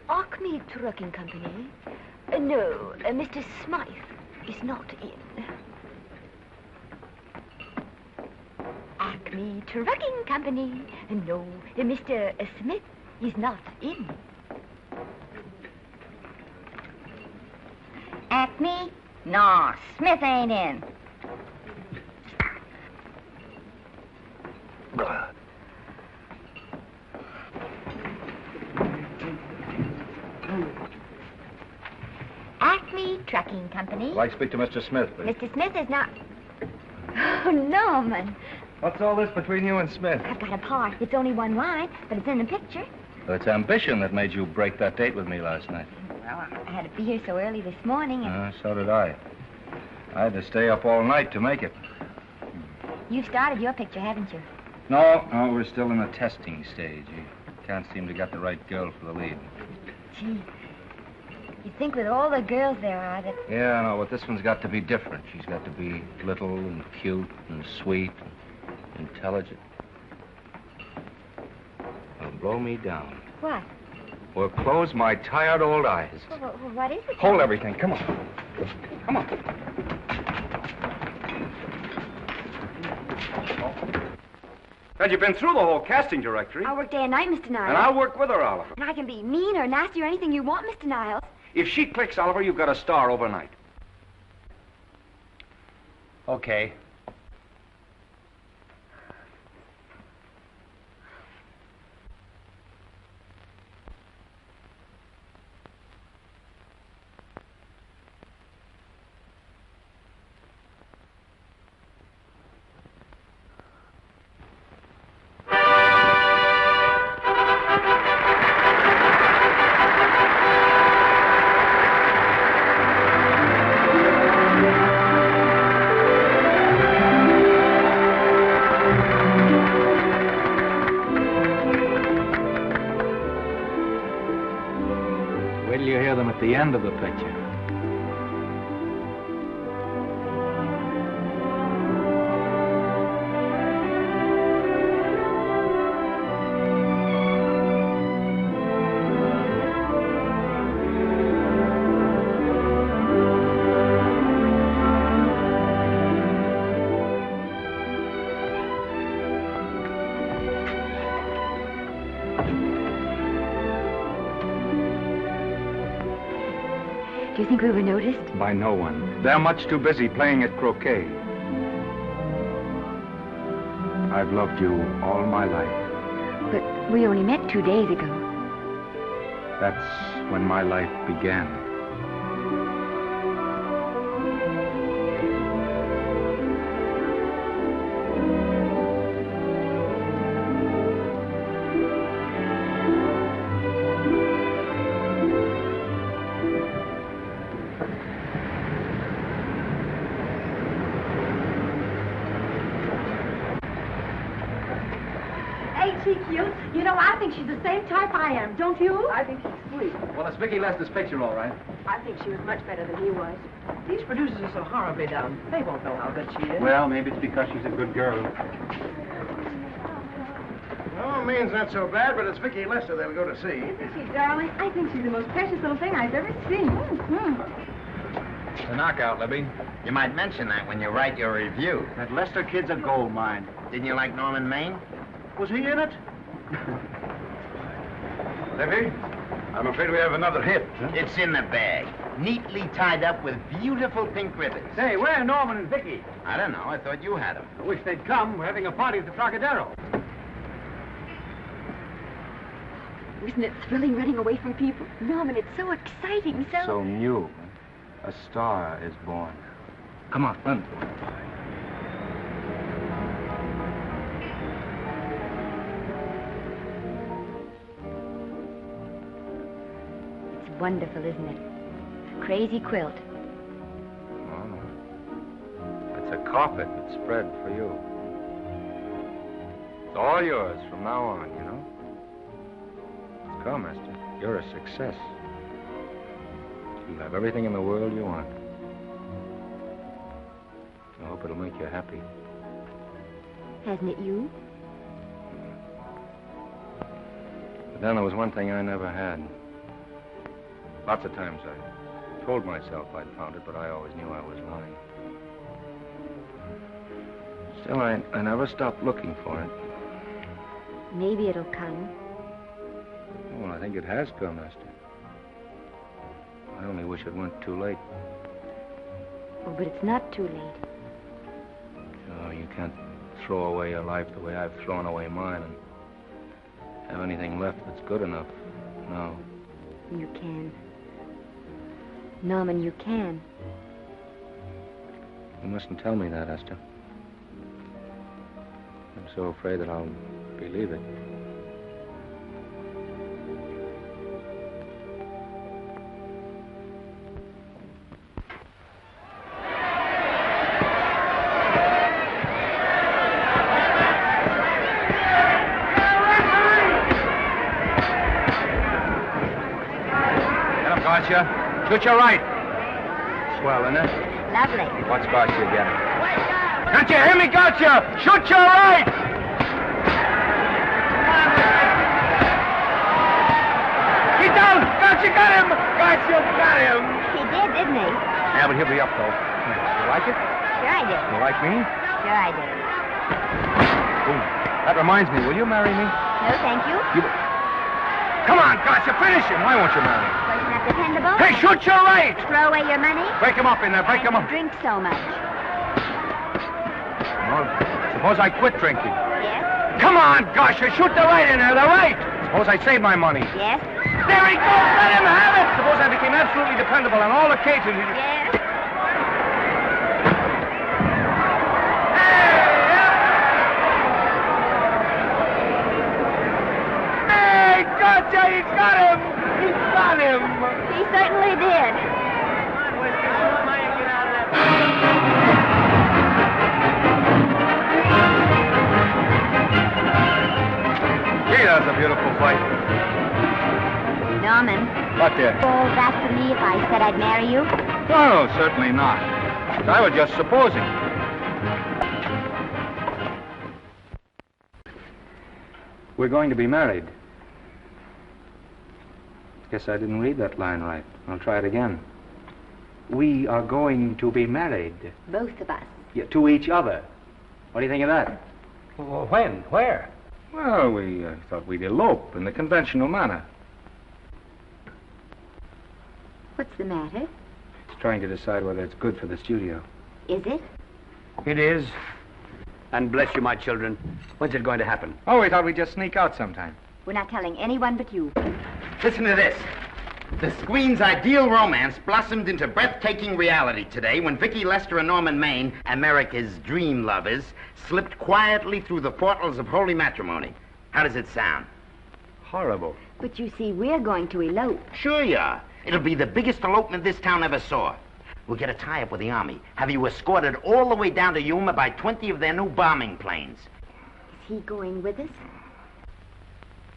Acme Trucking Company? No, Mr. Smythe is not in. Acme Trucking Company? No, Mr. Smith is not in. Acme? No, Smith ain't in. Acme Trucking Company? I'd like to speak to Mr. Smith, please. Mr. Smith is not... Oh, Norman. What's all this between you and Smith? I've got a part. It's only one line, but it's in the picture. Well, it's ambition that made you break that date with me last night. Well, I had to be here so early this morning, and So did I. I had to stay up all night to make it. you've started your picture, haven't you? No, we're still in the testing stage. You can't seem to get the right girl for the lead. Gee, you'd think with all the girls there are that... Yeah, I know, but this one's got to be different. She's got to be little and cute and sweet and intelligent. Well, blow me down. What? Well, close my tired old eyes. What is it? Hold everything. Come on. Come on. Well, you've been through the whole casting directory. I work day and night, Mr. Niles. And I'll work with her, Oliver. And I can be mean or nasty or anything you want, Mr. Niles. If she clicks, Oliver, you've got a star overnight. Okay. At the end of the picture. Do you think we were noticed? By no one. They're much too busy playing at croquet. I've loved you all my life. But we only met 2 days ago. That's when my life began. she cute? You know, I think she's the same type I am, don't you? I think she's sweet. Well, it's Vicki Lester's picture, all right. I think she was much better than he was. These producers are so horribly down. They won't know how good she is. Well, maybe it's because she's a good girl. No, Maine's not so bad, but it's Vicki Lester they'll go to see. Isn't she, darling? I think she's the most precious little thing I've ever seen. It's a knockout, Libby. You might mention that when you write your review. That Lester kid's a gold mine. Didn't you like Norman Maine? Was he in it? Libby, I'm afraid we have another hit. Huh? It's in the bag, neatly tied up with beautiful pink ribbons. Say, where are Norman and Vicki? I don't know. I thought you had them. I wish they'd come. We're having a party at the Trocadero. Isn't it thrilling running away from people? Norman, it's so exciting, So new. A star is born. Come on, run. It's wonderful, isn't it? A crazy quilt. Oh, it's a carpet that's spread for you. It's all yours from now on, you know. Come, Esther. You're a success. You'll have everything in the world you want. I hope it'll make you happy. Hasn't it you? But then there was one thing I never had. Lots of times I told myself I'd found it, but I always knew I was lying. Still, I never stopped looking for it. Maybe it'll come. Well, I think it has come, Esther. I only wish it weren't too late. Oh, but it's not too late. Oh, you can't throw away your life the way I've thrown away mine and have anything left that's good enough. No. You can. Norman, you can. You mustn't tell me that, Esther. I'm so afraid that I'll believe it. Gotcha. Shoot your right. Swell, isn't it? Lovely. What's Gotcha getting? Can't you hear me, Gotcha? Shoot your right! He's down! Gotcha got him! Gotcha got him! He did, didn't he? Yeah, but he'll be up, though. You like it? Sure I did. You like me? Sure I did. Ooh, that reminds me. Will you marry me? No, thank you. Come on, Gotcha, finish him. Why won't you marry him? Wasn't that dependable? Hey, shoot your right! Throw away your money? Break him up in there. Break him up. Drink so much. Well, suppose I quit drinking. Yes? Come on, Gotcha, shoot the right in there, the right! Suppose I save my money. Yes? There he goes, let him have it! Suppose I became absolutely dependable on all occasions. Yes? Hey, Gotcha, he's got him! He's got him! He certainly did. Gee, that was a beautiful fight. Norman. What, dear? All that to me if I said I'd marry you? No, certainly not. I was just supposing. We're going to be married. Guess I didn't read that line right. I'll try it again. We are going to be married. Both of us. Yeah, to each other. What do you think of that? Well, when? Where? Well, we thought we'd elope in the conventional manner. What's the matter? It's trying to decide whether it's good for the studio. Is it? It is. And bless you, my children. When's it going to happen? Oh, we thought we'd just sneak out sometime. We're not telling anyone but you. Listen to this. The screen's ideal romance blossomed into breathtaking reality today when Vicki Lester and Norman Maine, America's dream lovers, slipped quietly through the portals of holy matrimony. How does it sound? Horrible. But you see, we're going to elope. Sure you are. It'll be the biggest elopement this town ever saw. We'll get a tie-up with the Army, have you escorted all the way down to Yuma by 20 of their new bombing planes. Is he going with us?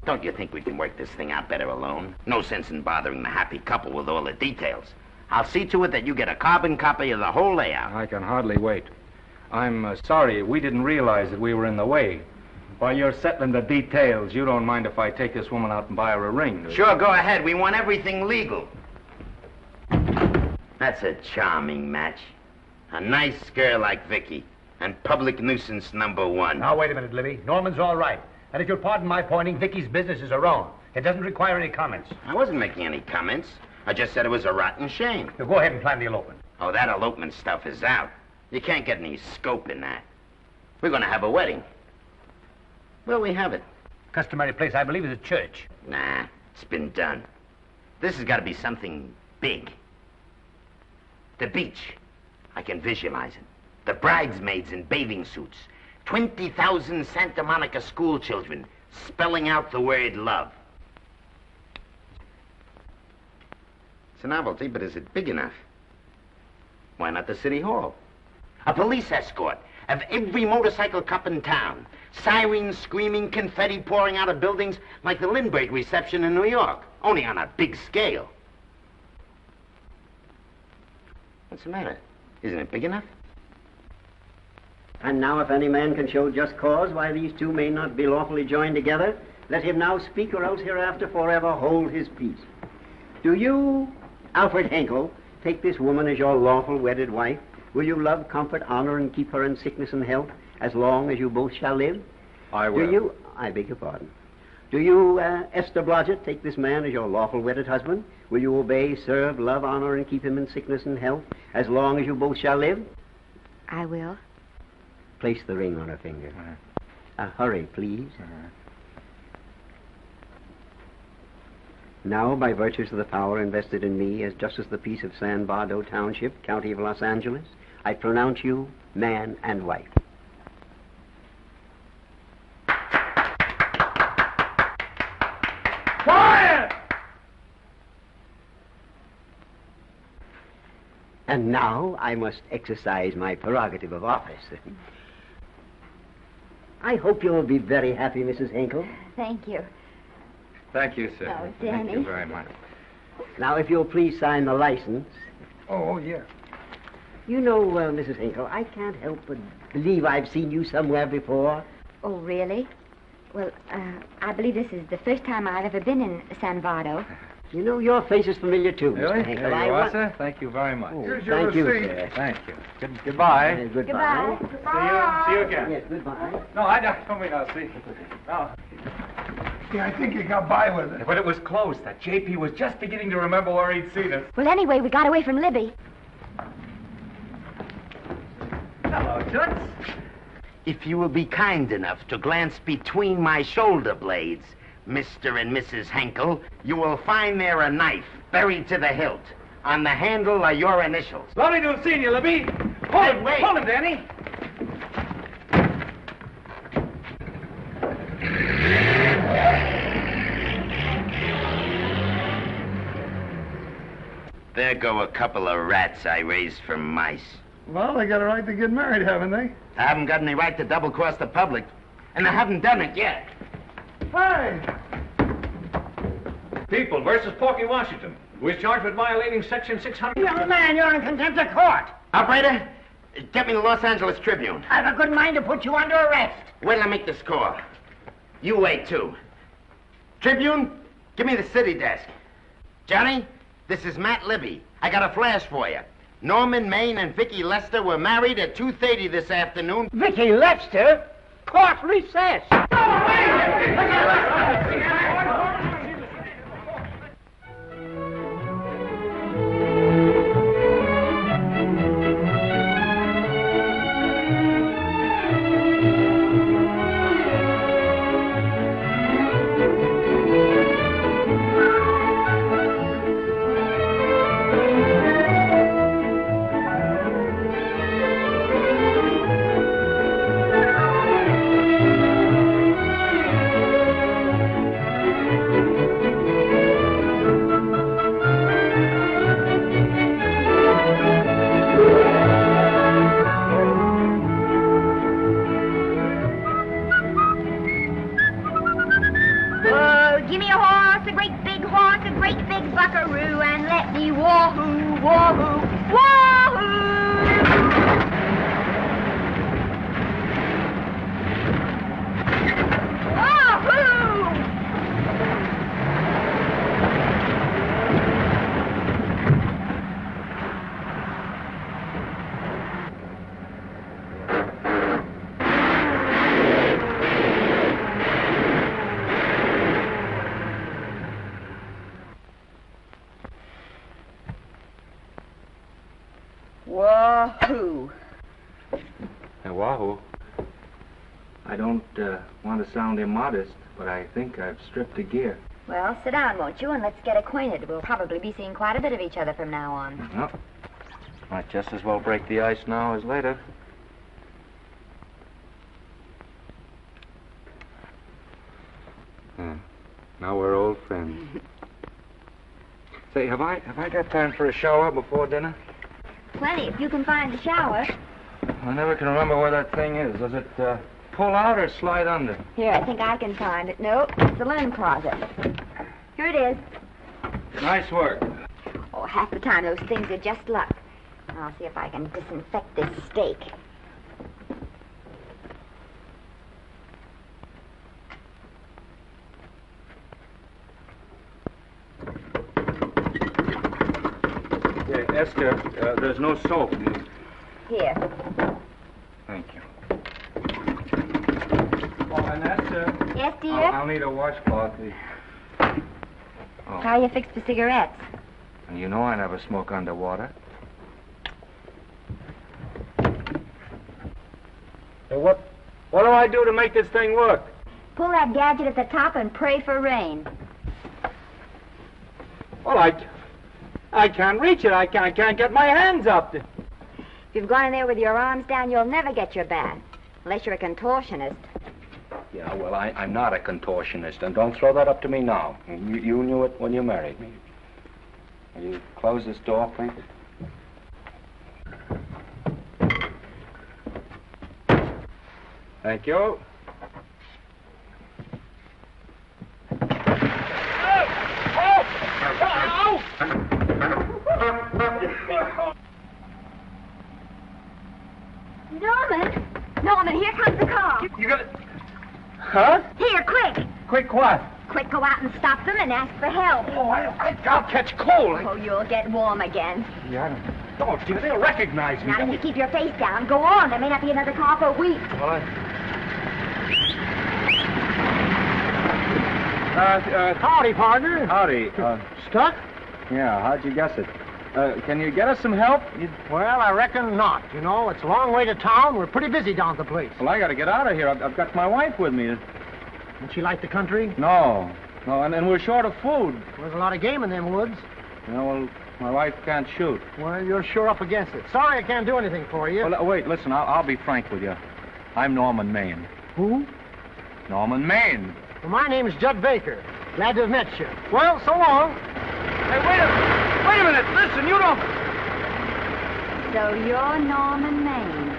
Don't you think we can work this thing out better alone? No sense in bothering the happy couple with all the details. I'll see to it that you get a carbon copy of the whole layout. I can hardly wait. I'm sorry, we didn't realize that we were in the way. While you're settling the details, you don't mind if I take this woman out and buy her a ring, do you? Sure, go ahead. We want everything legal. That's a charming match. A nice girl like Vicky, and public nuisance #1. Now, wait a minute, Libby. Norman's all right. And if you'll pardon my pointing, Vicky's business is her own. It doesn't require any comments. I wasn't making any comments. I just said it was a rotten shame. Now, go ahead and plan the elopement. Oh, that elopement stuff is out. You can't get any scope in that. We're going to have a wedding. Where'll we have it? Customary place, I believe, is a church. Nah, it's been done. This has got to be something big. The beach. I can visualize it. The bridesmaids in bathing suits. 20,000 Santa Monica school children spelling out the word love. It's a novelty, but is it big enough? Why not the city hall? A police escort of every motorcycle cop in town. Sirens screaming, confetti pouring out of buildings like the Lindbergh reception in New York, only on a big scale. What's the matter? Isn't it big enough? And now if any man can show just cause why these two may not be lawfully joined together, let him now speak, or else hereafter forever hold his peace. Do you, Alfred Henkel, take this woman as your lawful wedded wife? Will you love, comfort, honor, and keep her in sickness and health as long as you both shall live? I will. Do you, I beg your pardon. Do you, Esther Blodgett, take this man as your lawful wedded husband? Will you obey, serve, love, honor, and keep him in sickness and health as long as you both shall live? I will. Place the ring on her finger. Hurry, please. Now, by virtues of the power invested in me as Justice of the Peace of San Bardo Township, County of Los Angeles, I pronounce you man and wife. Quiet! And now I must exercise my prerogative of office. I hope you'll be very happy, Mrs. Henkel. Thank you. Thank you, sir. Oh, Thank you Danny. very much. Now, if you'll please sign the license. Oh, yeah. You know, Mrs. Henkel, I can't help but believe I've seen you somewhere before. Oh, really? Well, I believe this is the first time I've ever been in San Bardo. You know, your face is familiar, too, Really? Mr. Henkel. There I you are, want- sir. Thank you very much. Oh, thank you, sir. Thank you. Goodbye. Goodbye. See you again. Yes, goodbye. No, I don't mean I'll see. No. Yeah, I think you got by with it. But it was close. That JP was just beginning to remember where he'd seen us. Well, anyway, we got away from Libby. Hello, Toots. If you will be kind enough to glance between my shoulder blades, Mr. and Mrs. Henkel, you will find there a knife buried to the hilt. On the handle are your initials. Lovely to have seen you, Libby. Pull him, pull him, Danny. There go a couple of rats I raised from mice. Well, they got a right to get married, haven't they? I haven't got any right to double-cross the public, and I haven't done it yet. Hey! People versus Porky Washington, who is charged with violating Section 600. Young man, you're in contempt of court. Operator, get me the Los Angeles Tribune. I've a good mind to put you under arrest. Wait till I make this call. You wait, too. Tribune, give me the city desk. Johnny, this is Matt Libby. I got a flash for you. Norman Maine and Vicky Lester were married at 2:30 this afternoon. Vicky Lester? Court recess. Give me a horse, a great big horse, a great big buckaroo, and let me wahoo, wahoo, wahoo! Wahoo. Hey, wahoo. I don't want to sound immodest, but I think I've stripped a gear. Well, sit down, won't you, and let's get acquainted. We'll probably be seeing quite a bit of each other from now on. Well, might just as well break the ice now as later. Now we're old friends. Say, have I got time for a shower before dinner? Plenty, if you can find a shower. I never can remember where that thing is. Does it pull out or slide under? Here, I think I can find it. No, it's the linen closet. Here it is. Nice work. Oh, half the time those things are just luck. I'll see if I can disinfect this steak. Yeah, Esther, there's no soap. Here. Thank you. Oh, and Esther. Yes, dear? I'll need a washcloth. Oh. How are you fixed for cigarettes? And you know I never smoke underwater. Hey, what do I do to make this thing work? Pull that gadget at the top and pray for rain. Well, I can't reach it. I can't get my hands up. If you've gone in there with your arms down, you'll never get your bath. Unless you're a contortionist. Yeah, well, I'm not a contortionist, and don't throw that up to me now. You knew it when you married me. Will you close this door, please? Thank you. Norman, here comes the car. You got it? Huh? Here, quick. Quick what? Quick, go out and stop them and ask for help. Oh, I'll catch cold. Oh, you'll get warm again. Yeah, don't, dear. They'll recognize me. Now, if you keep your face down, go on. There may not be another car for a week. Well, Howdy, partner. Howdy. Stuck? Yeah, how'd you guess it? Can you get us some help? Well, I reckon not. You know, it's a long way to town. We're pretty busy down at the place. Well, I got to get out of here. I've got my wife with me. Doesn't she like the country? No, and we're short of food. There's a lot of game in them woods. Yeah, well, my wife can't shoot. Well, you're sure up against it. Sorry I can't do anything for you. Well, wait, listen, I'll be frank with you. I'm Norman Maine. Who? Norman Maine. Well, my name's Judd Baker. Glad to have met you. Well, so long. Hey, wait a minute. Listen, you don't... So you're Norman Maine.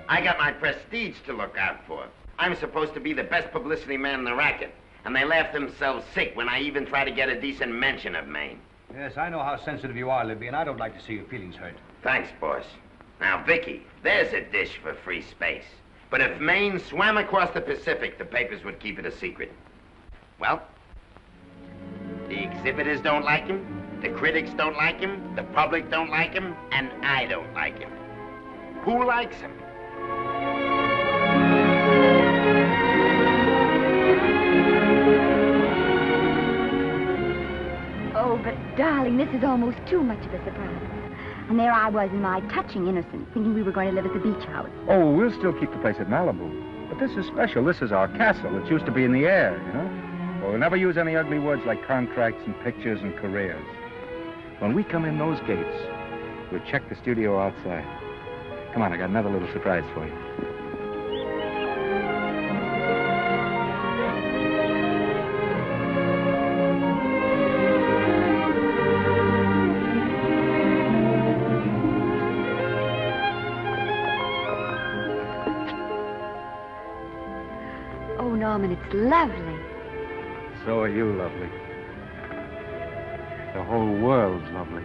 I got my prestige to look out for. I'm supposed to be the best publicity man in the racket, and they laugh themselves sick when I even try to get a decent mention of Maine. Yes, I know how sensitive you are, Libby, and I don't like to see your feelings hurt. Thanks, boss. Now, Vicky, there's a dish for free space. But if Maine swam across the Pacific, the papers would keep it a secret. Well, the exhibitors don't like him, the critics don't like him, the public don't like him, and I don't like him. Who likes him? Oh, but darling, this is almost too much of a surprise. And there I was in my touching innocence, thinking we were going to live at the beach house. Oh, we'll still keep the place at Malibu. But this is special. This is our castle. It used to be in the air, you know? Well, we'll never use any ugly words like contracts and pictures and careers. When we come in those gates, we'll check the studio outside. Come on, I got another little surprise for you. Norman, it's lovely. So are you lovely. The whole world's lovely.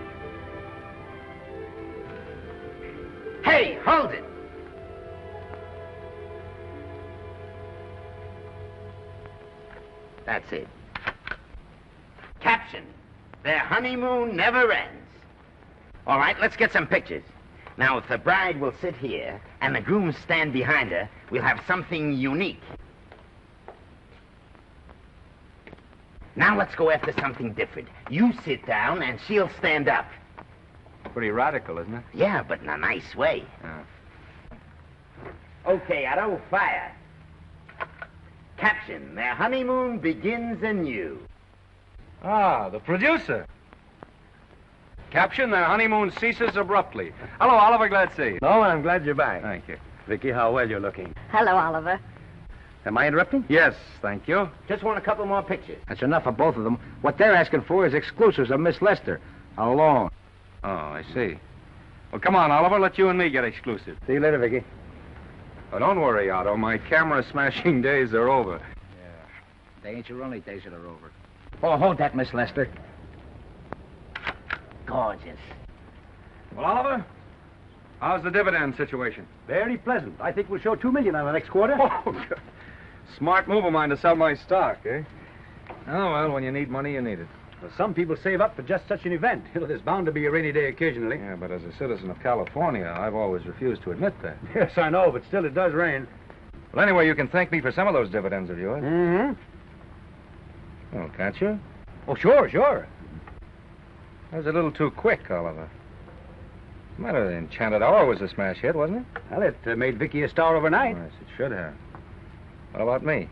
Hey, hold it! That's it. Caption: their honeymoon never ends. All right, let's get some pictures. Now, if the bride will sit here and the groom stand behind her, we'll have something unique. Now let's go after something different. You sit down and she'll stand up. Pretty radical, isn't it? Yeah, but in a nice way. Okay, Otto, fire. Caption: their honeymoon begins anew. Ah, the producer. Caption: their honeymoon ceases abruptly. Hello, Oliver, glad to see you. No, I'm glad you're back. Thank you. Vicky, how well you're looking. Hello, Oliver. Am I interrupting? Yes, thank you. Just want a couple more pictures. That's enough for both of them. What they're asking for is exclusives of Miss Lester. Alone. Oh, I see. Well, come on, Oliver, let you and me get exclusive. See you later, Vicky. Oh, don't worry, Otto. My camera smashing days are over. Yeah. They ain't your only days that are over. Oh, hold that, Miss Lester. Gorgeous. Well, Oliver, how's the dividend situation? Very pleasant. I think we'll show $2 million on the next quarter. Oh, good. Smart move of mine to sell my stock, eh? Oh, well, when you need money, you need it. Well, some people save up for just such an event. You know, there's bound to be a rainy day occasionally. Yeah, but as a citizen of California, I've always refused to admit that. Yes, I know, but still it does rain. Well, anyway, you can thank me for some of those dividends of yours. Mm-hmm. Well, can't you? Oh, sure. That was a little too quick, Oliver. What's the matter? The Enchanted Hour was a smash hit, wasn't it? Well, it made Vicky a star overnight. Yes, it should have. What about me?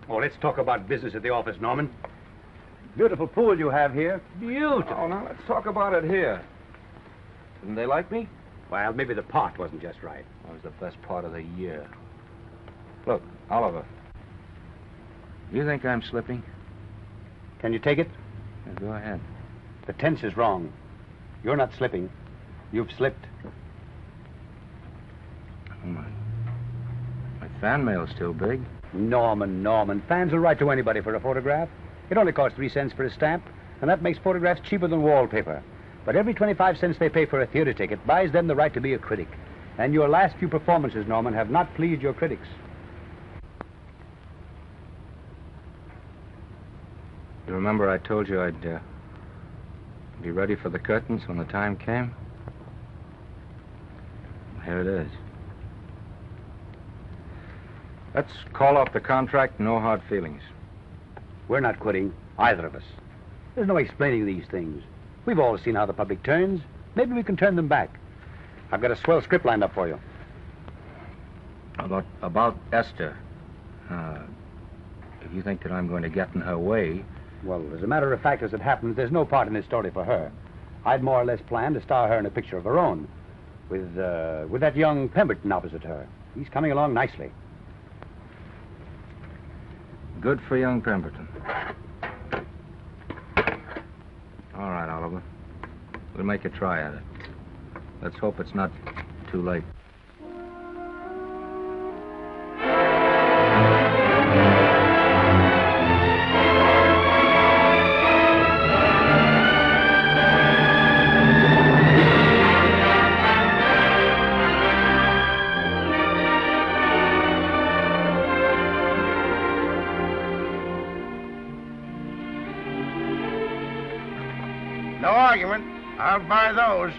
Oh, let's talk about business at the office, Norman. Beautiful pool you have here. Beautiful. Oh, now let's talk about it here. Didn't they like me? Well, maybe the part wasn't just right. That was the best part of the year. Look, Oliver. You think I'm slipping? Can you take it? Yeah, go ahead. The tense is wrong. You're not slipping. You've slipped. Oh, my fan mail's still big. Norman. Fans will write to anybody for a photograph. It only costs 3 cents for a stamp, and that makes photographs cheaper than wallpaper. But every 25 cents they pay for a theater ticket buys them the right to be a critic. And your last few performances, Norman, have not pleased your critics. You remember I told you I'd be ready for the curtains when the time came? Here it is. Let's call off the contract, no hard feelings. We're not quitting, either of us. There's no explaining these things. We've all seen how the public turns. Maybe we can turn them back. I've got a swell script lined up for you. About Esther. If you think that I'm going to get in her way... Well, as a matter of fact, as it happens, there's no part in this story for her. I'd more or less planned to star her in a picture of her own, with that young Pemberton opposite her. He's coming along nicely. Good for young Pemberton. All right, Oliver. We'll make a try at it. Let's hope it's not too late. No argument. I'll buy those.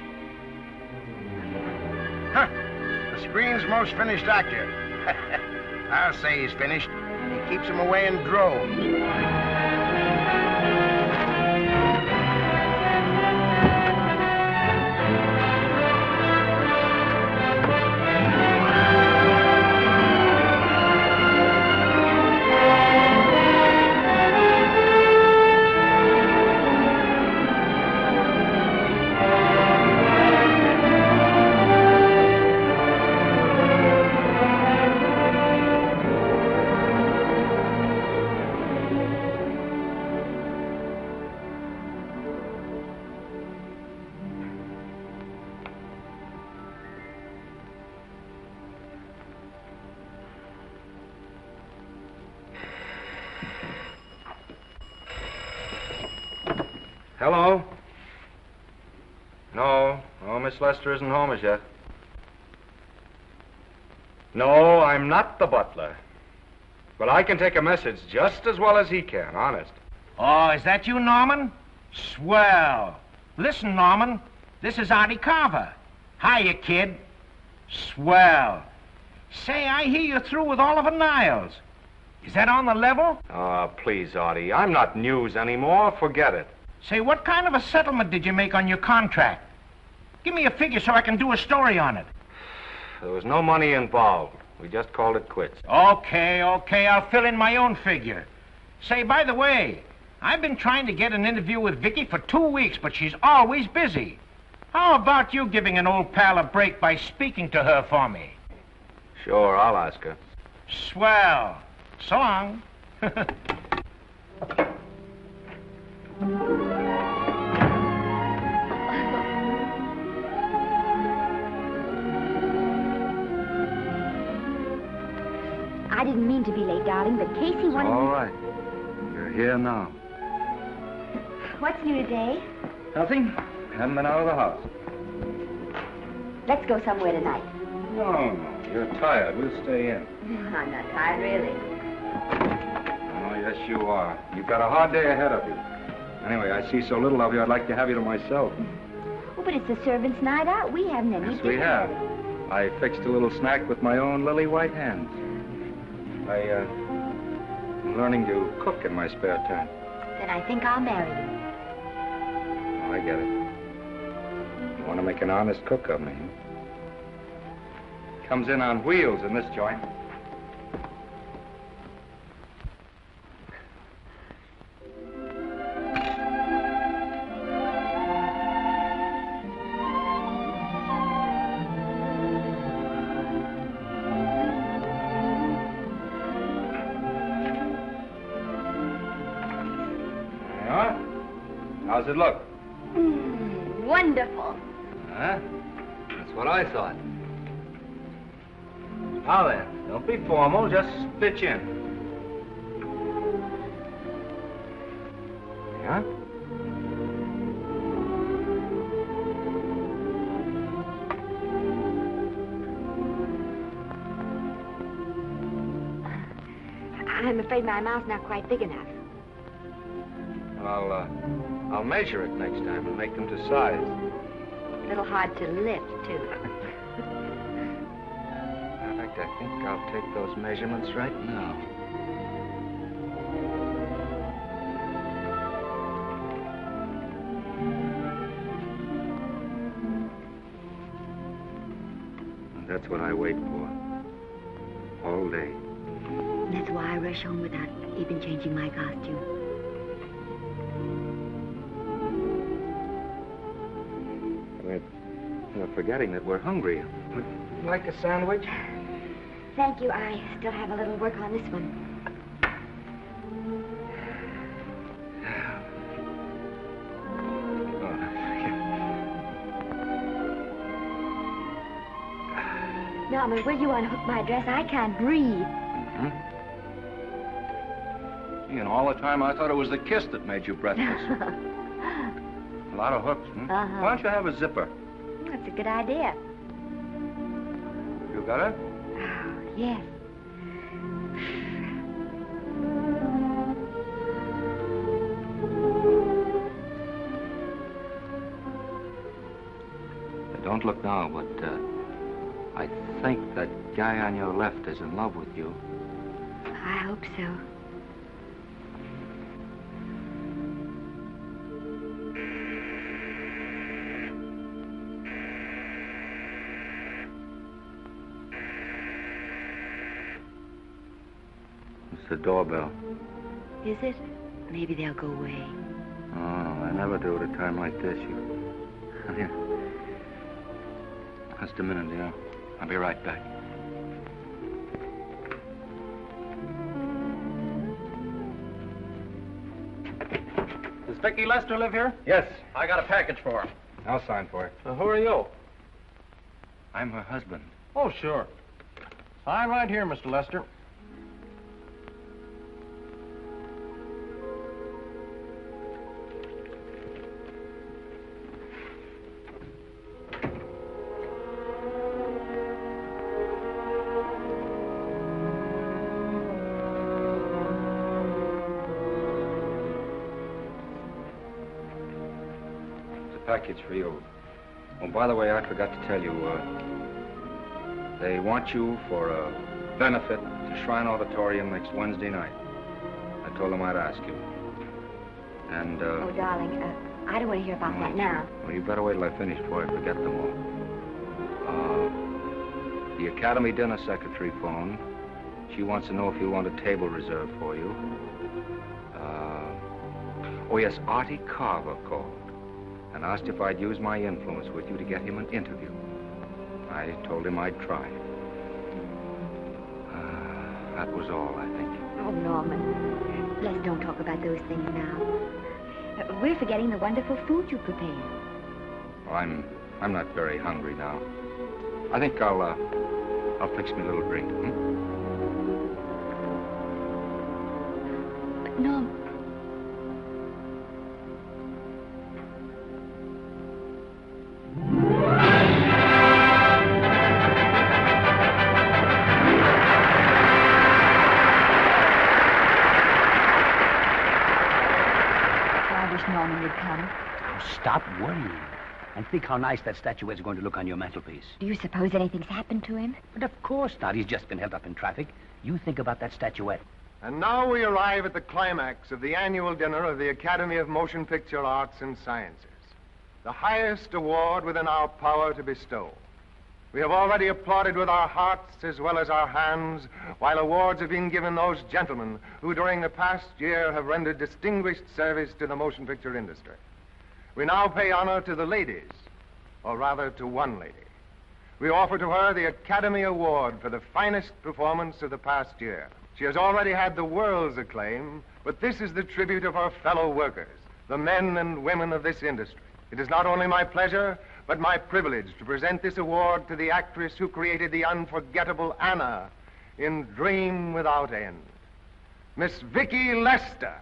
Huh. The screen's most finished actor. I'll say he's finished. He keeps them away in droves. Hello? No, Miss Lester isn't home as yet. No, I'm not the butler. But I can take a message just as well as he can, honest. Oh, is that you, Norman? Swell. Listen, Norman, this is Artie Carver. Hiya, kid. Swell. Say, I hear you're through with Oliver Niles. Is that on the level? Oh, please, Artie. I'm not news anymore. Forget it. Say, what kind of a settlement did you make on your contract? Give me a figure so I can do a story on it. There was no money involved. We just called it quits. Okay, I'll fill in my own figure. Say, by the way, I've been trying to get an interview with Vicky for 2 weeks, but she's always busy. How about you giving an old pal a break by speaking to her for me? Sure, I'll ask her. Swell. So long. I didn't mean to be late, darling, but Casey wanted All me... right. You're here now. What's new today? Nothing. Haven't been out of the house. Let's go somewhere tonight. No. You're tired. We'll stay in. I'm not tired, really. Oh, yes, you are. You've got a hard day ahead of you. Anyway, I see so little of you, I'd like to have you to myself. Oh, but it's the servants' night out. We haven't any Yes, we dinner. have. I fixed a little snack with my own lily white hands. I'm learning to cook in my spare time. Then I think I'll marry you. Oh, I get it. You want to make an honest cook of me, huh? Comes in on wheels in this joint. How's it look? Wonderful. Huh? That's what I thought. Now then, don't be formal, just pitch in. Yeah? I'm afraid my mouth's not quite big enough. I'll measure it next time and make them to size. A little hard to lift, too. In fact, I think I'll take those measurements right now. And that's what I wait for. All day. That's why I rush home without even changing my costume. We're forgetting that we're hungry. Would you like a sandwich? Thank you. I still have a little work on this one. Norman, will you unhook my dress? I can't breathe. Mm-hmm. You know, all the time I thought it was the kiss that made you breathless. A lot of hooks, hmm? Uh-huh. Why don't you have a zipper? That's a good idea. You got it? Yes. Don't look now, but I think that guy on your left is in love with you. I hope so. It's the doorbell. Is it? Maybe they'll go away. Oh, I never do at a time like this. Here. Just a minute, dear. I'll be right back. Does Vicky Lester live here? Yes. I got a package for her. I'll sign for it. Who are you? I'm her husband. Oh, sure. Sign right here, Mr. Lester. package for you. Oh, by the way, I forgot to tell you, they want you for a benefit to Shrine Auditorium next Wednesday night. I told them I'd ask you. And, Oh, darling, I don't want to hear about that now. Well, you better wait till I finish before I forget them all. The Academy dinner secretary phoned. She wants to know if you want a table reserved for you. Oh, yes, Artie Carver called and asked if I'd use my influence with you to get him an interview. I told him I'd try. That was all, I think. Oh, Norman, let's don't talk about those things now. We're forgetting the wonderful food you prepared. Well, I'm not very hungry now. I think I'll fix me a little drink, But, Norm... Norman would come. Oh, stop worrying. And think how nice that statuette's going to look on your mantelpiece. Do you suppose anything's happened to him? But of course not. He's just been held up in traffic. You think about that statuette. And now we arrive at the climax of the annual dinner of the Academy of Motion Picture Arts and Sciences, the highest award within our power to bestow. We have already applauded with our hearts as well as our hands, while awards have been given those gentlemen who during the past year have rendered distinguished service to the motion picture industry. We now pay honor to the ladies, or rather to one lady. We offer to her the Academy Award for the finest performance of the past year. She has already had the world's acclaim, but this is the tribute of her fellow workers, the men and women of this industry. It is not only my pleasure, but my privilege to present this award to the actress who created the unforgettable Anna in Dream Without End, Miss Vicki Lester.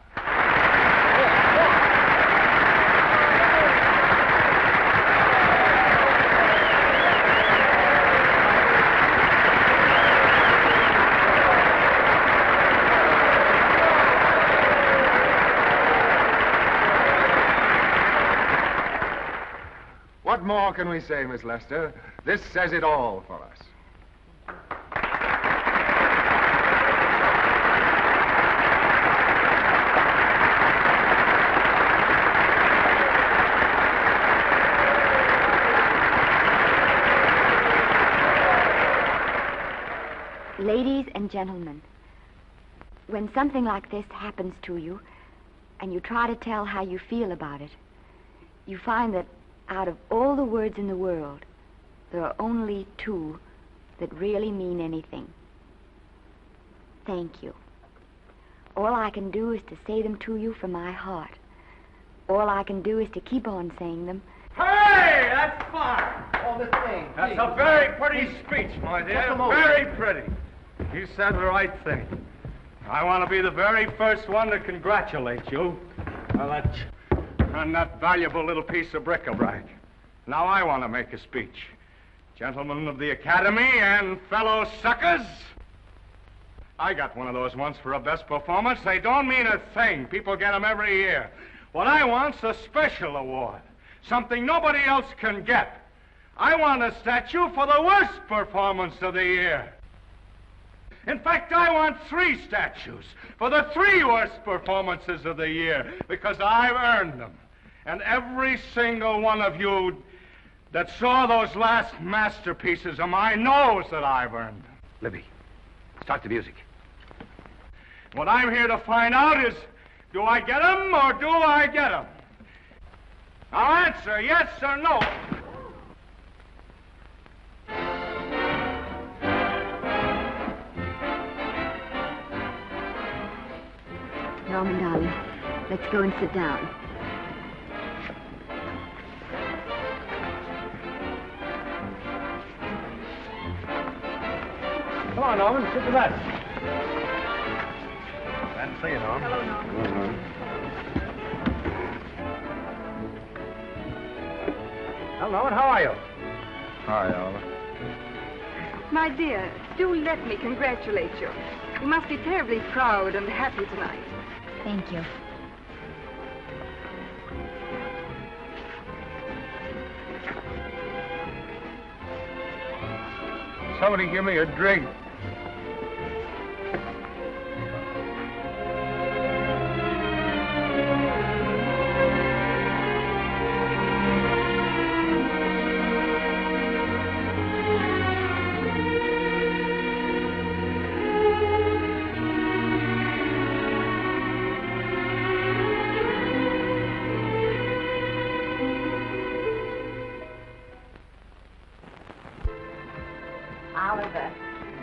What more can we say, Miss Lester? This says it all for us. Ladies and gentlemen, when something like this happens to you, and you try to tell how you feel about it, you find that out of all the words in the world, there are only two that really mean anything. Thank you. All I can do is to say them to you from my heart. All I can do is to keep on saying them. Hey, that's fine. All this thing. That's a very pretty speech, my dear. Very pretty. You said the right thing. I want to be the very first one to congratulate you on that valuable little piece of bric-a-brac. Now I want to make a speech. Gentlemen of the Academy and fellow suckers, I got one of those once for a best performance. They don't mean a thing. People get them every year. What I want's a special award, something nobody else can get. I want a statue for the worst performance of the year. In fact, I want 3 statues for the 3 worst performances of the year, because I've earned them. And every single one of you that saw those last masterpieces of mine knows that I've earned them. Libby, start the music. What I'm here to find out is, do I get them or do I get them? Now answer yes or no. Norman, darling, let's go and sit down. Come on, Norman, sit to that. Glad to see you, Norman. Hello, Norman. Well, Norman, how are you? Hi, Oliver. My dear, do let me congratulate you. You must be terribly proud and happy tonight. Thank you. somebody give me a drink. Oliver,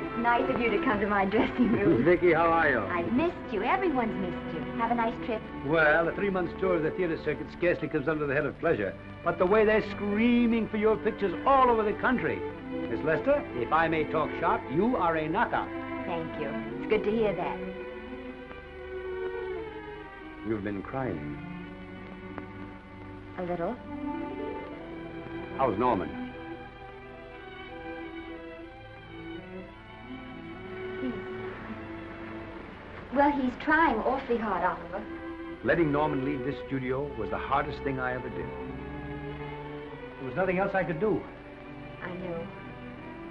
it's nice of you to come to my dressing room. Vicky, how are you? I've missed you. Everyone's missed you. Have a nice trip. Well, a 3-month tour of the theater circuit scarcely comes under the head of pleasure. But the way they're screaming for your pictures all over the country. Miss Lester, if I may talk shop, you are a knockout. Thank you. It's good to hear that. You've been crying. A little. How's Norman? Well, he's trying awfully hard, Oliver. Letting Norman leave this studio was the hardest thing I ever did. There was nothing else I could do. I know.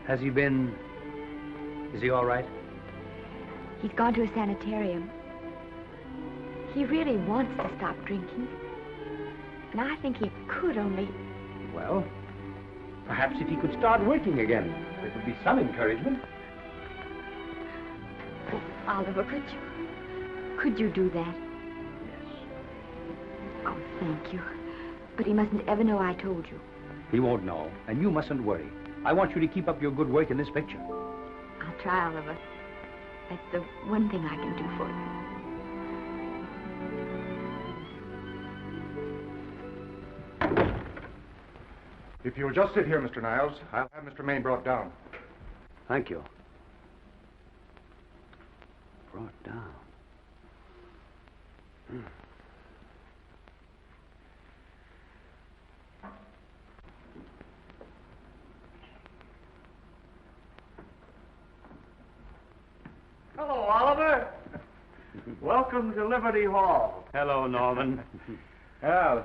Has he been... Is he all right? He's gone to a sanitarium. He really wants to stop drinking. And I think he could only... Well, perhaps if he could start working again, there would be some encouragement. Oliver, could you do that? Yes. Oh, thank you. But he mustn't ever know I told you. He won't know, and you mustn't worry. I want you to keep up your good work in this picture. I'll try, Oliver. That's the one thing I can do for you. If you'll just sit here, Mr. Niles, I'll have Mr. Maine brought down. Thank you. Brought down. Hello, Oliver. Welcome to Liberty Hall. Hello, Norman. Well,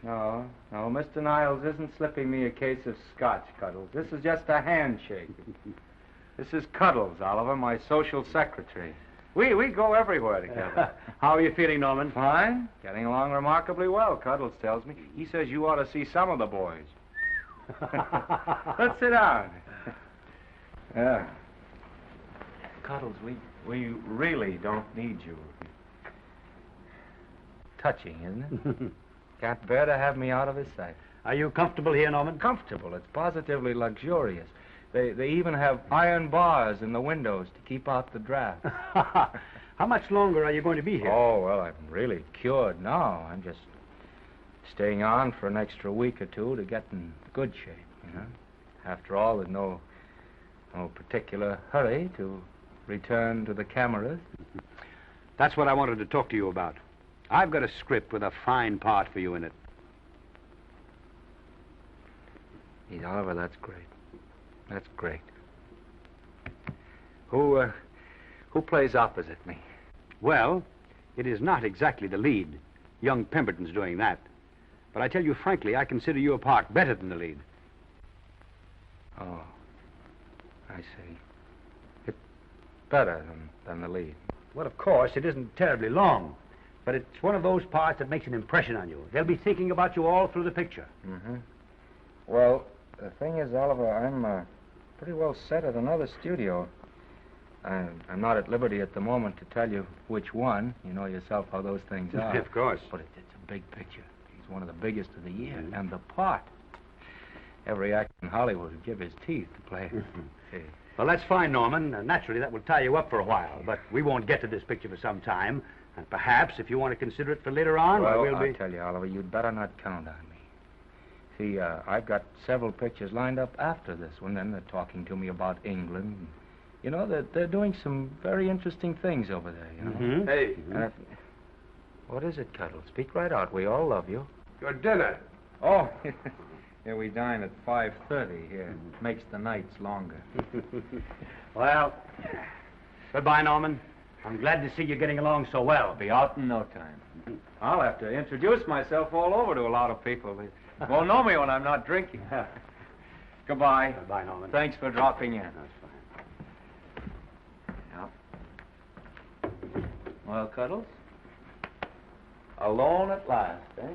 no, Mr. Niles isn't slipping me a case of scotch, Cuddles. This is just a handshake. This is Cuddles, Oliver, my social secretary. We go everywhere together. How are you feeling, Norman? Fine. Getting along remarkably well, Cuddles tells me. He says you ought to see some of the boys. Let's sit down. Yeah. Cuddles, we really don't need you. Touching, isn't it? Can't bear to have me out of his sight. Are you comfortable here, Norman? Comfortable. It's positively luxurious. They even have iron bars in the windows to keep out the draft. How much longer are you going to be here? Oh, well, I'm really cured now. I'm just staying on for an extra week or two to get in good shape, you know. After all, there's no particular hurry to return to the cameras. That's what I wanted to talk to you about. I've got a script with a fine part for you in it. Gee, Oliver, that's great. That's great. Who plays opposite me? Well, it is not exactly the lead. Young Pemberton's doing that. But I tell you frankly, I consider your part better than the lead. Oh, I see. It's better than the lead. Well, of course, it isn't terribly long. But it's one of those parts that makes an impression on you. They'll be thinking about you all through the picture. Mm-hmm. Well, the thing is, Oliver, I'm pretty well set at another studio. I'm not at liberty at the moment to tell you which one. You know yourself how those things are. Of course. But it's a big picture. He's one of the biggest of the year. Mm-hmm. And the part. Every actor in Hollywood would give his teeth to play it. See. Well, that's fine, Norman. Naturally, that will tie you up for a while. But we won't get to this picture for some time. And perhaps, if you want to consider it for later on, well, we'll be... I'll tell you, Oliver, you'd better not count on me. See, I've got several pictures lined up after this one. Then they're talking to me about England. You know, they're doing some very interesting things over there, you know. Mm-hmm. Hey. What is it, Cuddle? Speak right out. We all love you. Your dinner. Oh, yeah, we dine at 5:30 here. Makes the nights longer. Well, goodbye, Norman. I'm glad to see you getting along so well. Be out in no time. I'll have to introduce myself all over to a lot of people. They won't know me when I'm not drinking. Goodbye. Goodbye, Norman. Thanks for dropping in. That's fine. Yeah. Well, Cuddles? Alone at last, eh?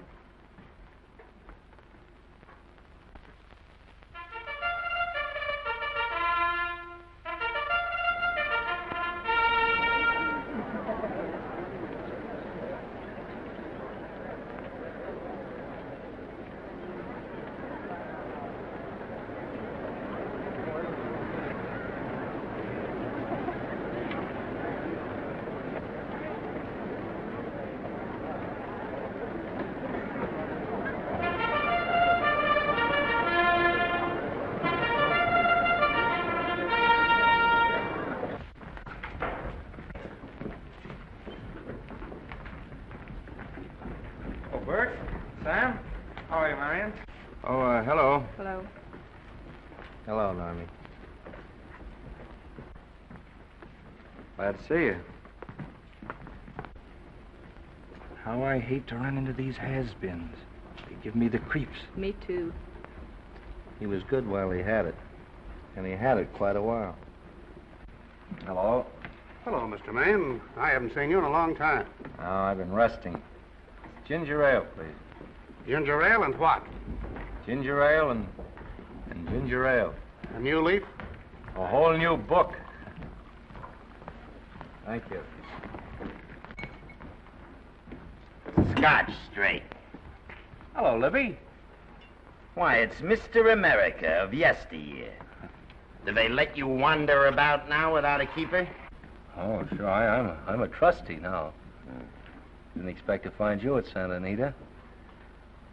Sam? How are you, Marion? Oh, hello. Hello. Hello, Normie. Glad to see you. How I hate to run into these has-beens. They give me the creeps. Me too. He was good while he had it. And he had it quite a while. Hello? Hello, Mr. Maine. I haven't seen you in a long time. Oh, I've been resting. Ginger ale, please. Ginger ale and what? Ginger ale and ginger ale. A new leaf? A whole new book. Thank you. Scotch straight. Hello, Libby. Why, it's Mr. America of yesteryear. Do they let you wander about now without a keeper? Oh, sure. I'm a trustee now. Didn't expect to find you at Santa Anita.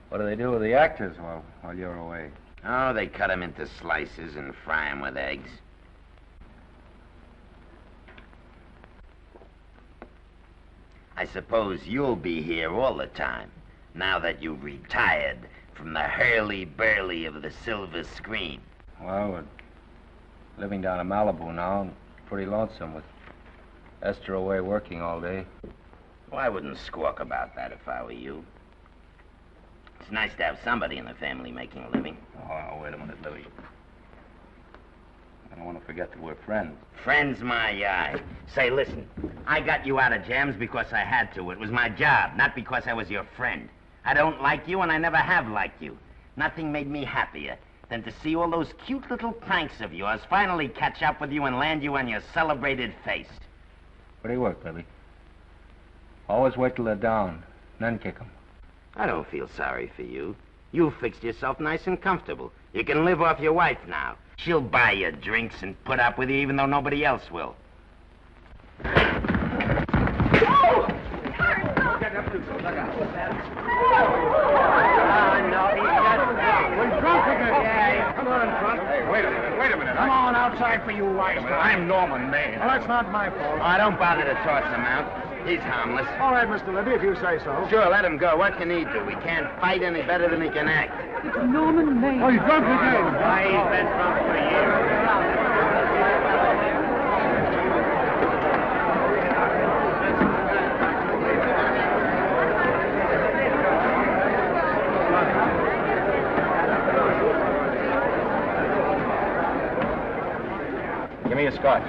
What do they do with the actors while you're away? Oh, they cut them into slices and fry them with eggs. I suppose you'll be here all the time, now that you've retired from the hurly-burly of the silver screen. Well, we're living down in Malibu now, and pretty lonesome with Esther away working all day. Well, I wouldn't squawk about that if I were you. It's nice to have somebody in the family making a living. Oh, wait a minute, Louie. I don't want to forget that we're friends. Friends, my eye. Say, listen, I got you out of jams because I had to. It was my job, not because I was your friend. I don't like you, and I never have liked you. Nothing made me happier than to see all those cute little pranks of yours finally catch up with you and land you on your celebrated face. Where do you work, Libby? Always wait till they're down, then kick 'em. I don't feel sorry for you. You've fixed yourself nice and comfortable. You can live off your wife now. She'll buy you drinks and put up with you even though nobody else will. We're drunk again. Yeah, come on, drunk. Hey, wait a minute. Come on outside for you wise guy. I'm Norman Maine. Well, that's not my fault. Oh, don't bother to toss him out. He's harmless. All right, Mr. Libby, if you say so. Sure, let him go. What can he do? He can't fight any better than he can act. It's Norman Maine. Oh, he's drunk again. Why, he's been drunk for years. Give me a scotch.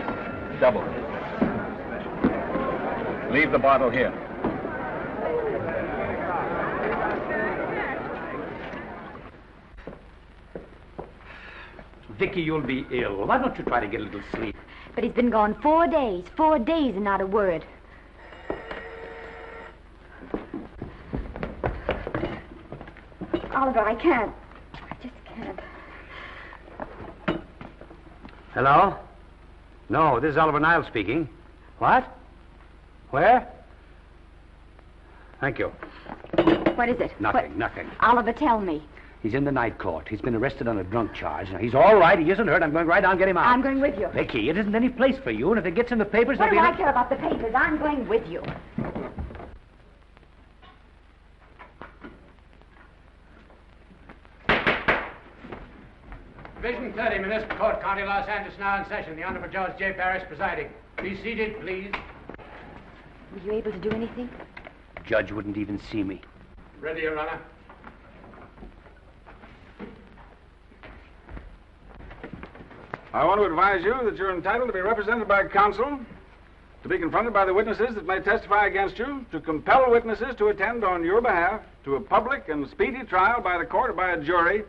Double. Leave the bottle here. Vicky, you'll be ill. Why don't you try to get a little sleep? But he's been gone 4 days. 4 days and not a word. Oliver, I can't. I just can't. Hello? No, this is Oliver Niles speaking. What? Where? Thank you. What is it? Nothing. Oliver, tell me. He's in the night court. He's been arrested on a drunk charge. Now, he's all right. He isn't hurt. I'm going right down and get him out. I'm going with you. Vicky, it isn't any place for you, and if it gets in the papers, What do there'll I be... care about the papers? I'm going with you. Division 30, Municipal Court, County Los Angeles, now in session. The Honorable Judge J. Parrish presiding. Be seated, please. Were you able to do anything? Judge wouldn't even see me. Ready, Your Honor. I want to advise you that you're entitled to be represented by counsel, to be confronted by the witnesses that may testify against you, to compel witnesses to attend on your behalf to a public and speedy trial by the court or by a jury,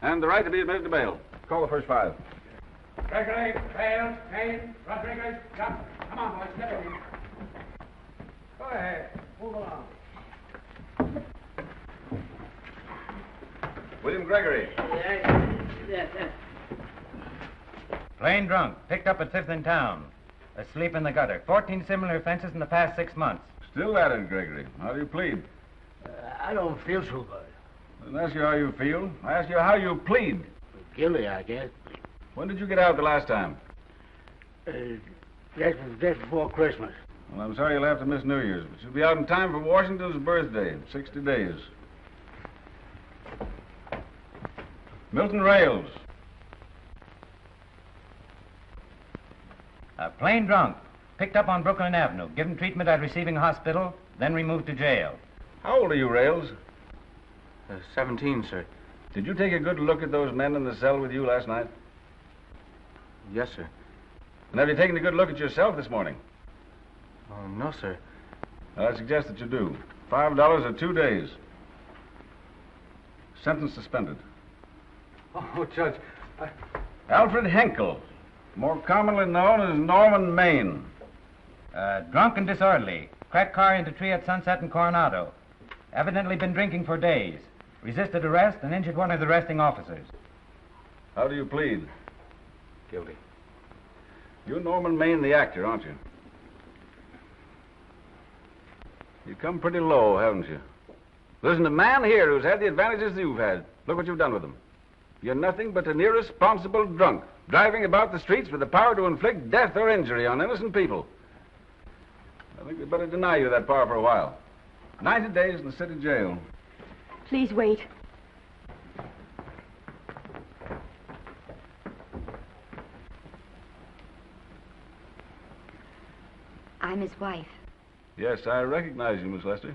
and the right to be admitted to bail. Call the first 5. Gregory, Bales, Payne, Rodriguez, Johnson. Come on, boys, step in. Go ahead. Move along. William Gregory. Yes. Plain drunk, picked up at 5th in town. Asleep in the gutter. 14 similar offenses in the past 6 months. Still at it, Gregory. How do you plead? I don't feel so good. I didn't ask you how you feel. I asked you how you plead. Guilty, I guess. When did you get out the last time? Just before Christmas. Well, I'm sorry you'll have to miss New Year's, but you'll be out in time for Washington's birthday, 60 days. Milton Rails. Plain drunk, picked up on Brooklyn Avenue, given treatment at receiving hospital, then removed to jail. How old are you, Rails? 17, sir. Did you take a good look at those men in the cell with you last night? Yes, sir. And have you taken a good look at yourself this morning? Oh, no, sir. Well, I suggest that you do. $5 or 2 days. Sentence suspended. Oh, Judge, Alfred Henkel, more commonly known as Norman Maine. Drunk and disorderly. Cracked car into tree at Sunset and Coronado. Evidently been drinking for days. Resisted arrest and injured one of the arresting officers. How do you plead? Guilty. You're Norman Maine, the actor, aren't you? You've come pretty low, haven't you? There's a man here who's had the advantages you've had. Look what you've done with him. You're nothing but an irresponsible drunk, driving about the streets with the power to inflict death or injury on innocent people. I think we'd better deny you that power for a while. 90 days in the city jail. Please wait. I'm his wife. Yes, I recognize you, Miss Lester.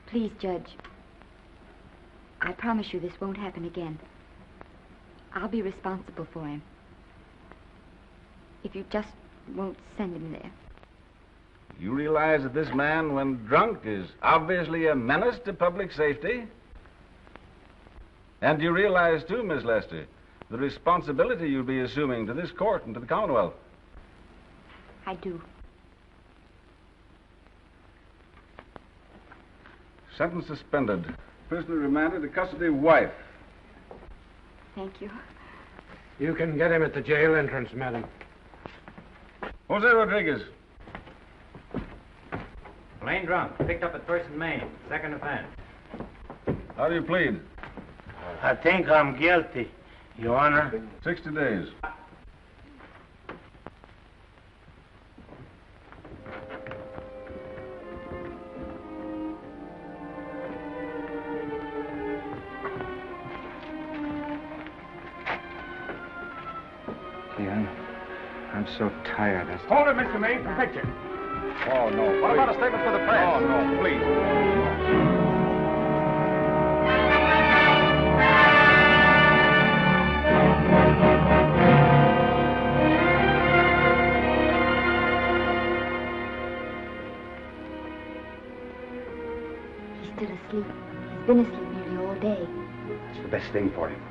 Please, Judge. I promise you this won't happen again. I'll be responsible for him. If you just won't send him there. You realize that this man, when drunk, is obviously a menace to public safety? And you realize, too, Miss Lester, the responsibility you'll be assuming to this court and to the Commonwealth? I do. Sentence suspended. Prisoner remanded to custody wife. Thank you. You can get him at the jail entrance, madam. Jose Rodriguez. Plain drunk, picked up at 1st and Main, 2nd offense. How do you plead? I think I'm guilty, Your Honor. 60 days. I'm so tired. Hold it, Mr. Maine, for picture. Oh, no. What about a statement for the press? Oh, no, please. He's still asleep. He's been asleep nearly all day. It's the best thing for him.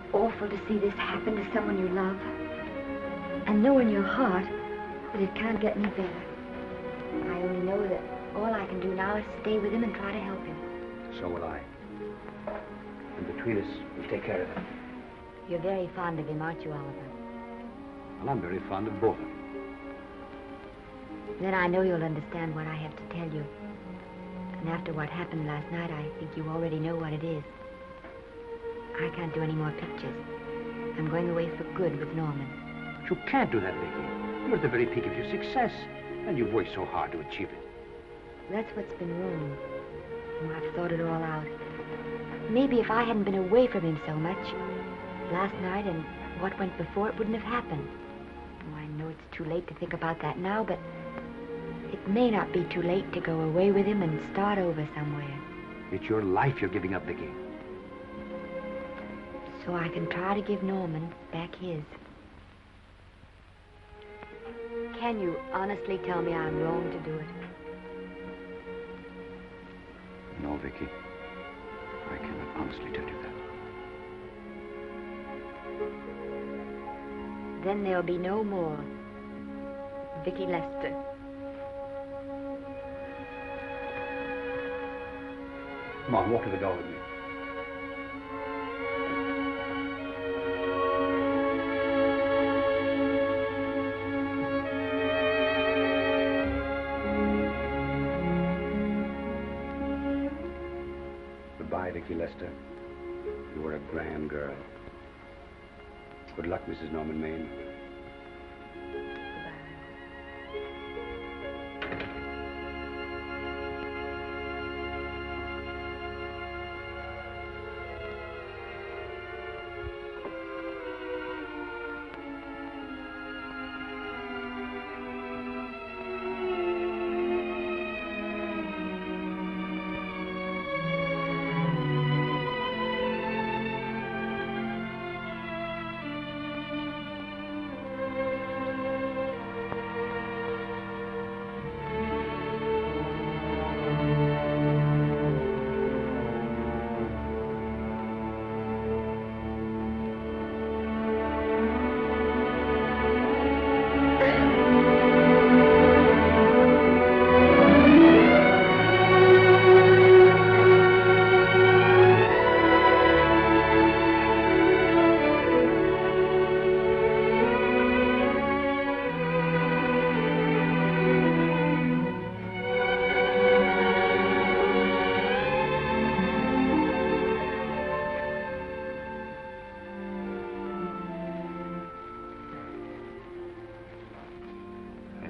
It's awful to see this happen to someone you love. And know in your heart that it can't get any better. I only know that all I can do now is stay with him and try to help him. So will I. And between us, we'll take care of him. You're very fond of him, aren't you, Oliver? And I'm very fond of both of them. Then I know you'll understand what I have to tell you. And after what happened last night, I think you already know what it is. I can't do any more pictures. I'm going away for good with Norman. But you can't do that, Vicky. You're at the very peak of your success, and you've worked so hard to achieve it. That's what's been wrong. Oh, I've thought it all out. Maybe if I hadn't been away from him so much, last night and what went before, it wouldn't have happened. Oh, I know it's too late to think about that now, but it may not be too late to go away with him and start over somewhere. It's your life you're giving up, Vicky. so I can try to give Norman back his. Can you honestly tell me I'm wrong to do it? No, Vicky. I cannot honestly tell you that. Then there'll be no more Vicky Lester. Come on, walk to the door with me. Goodbye, Vicky Lester. You were a grand girl. Good luck, Mrs. Norman Maine.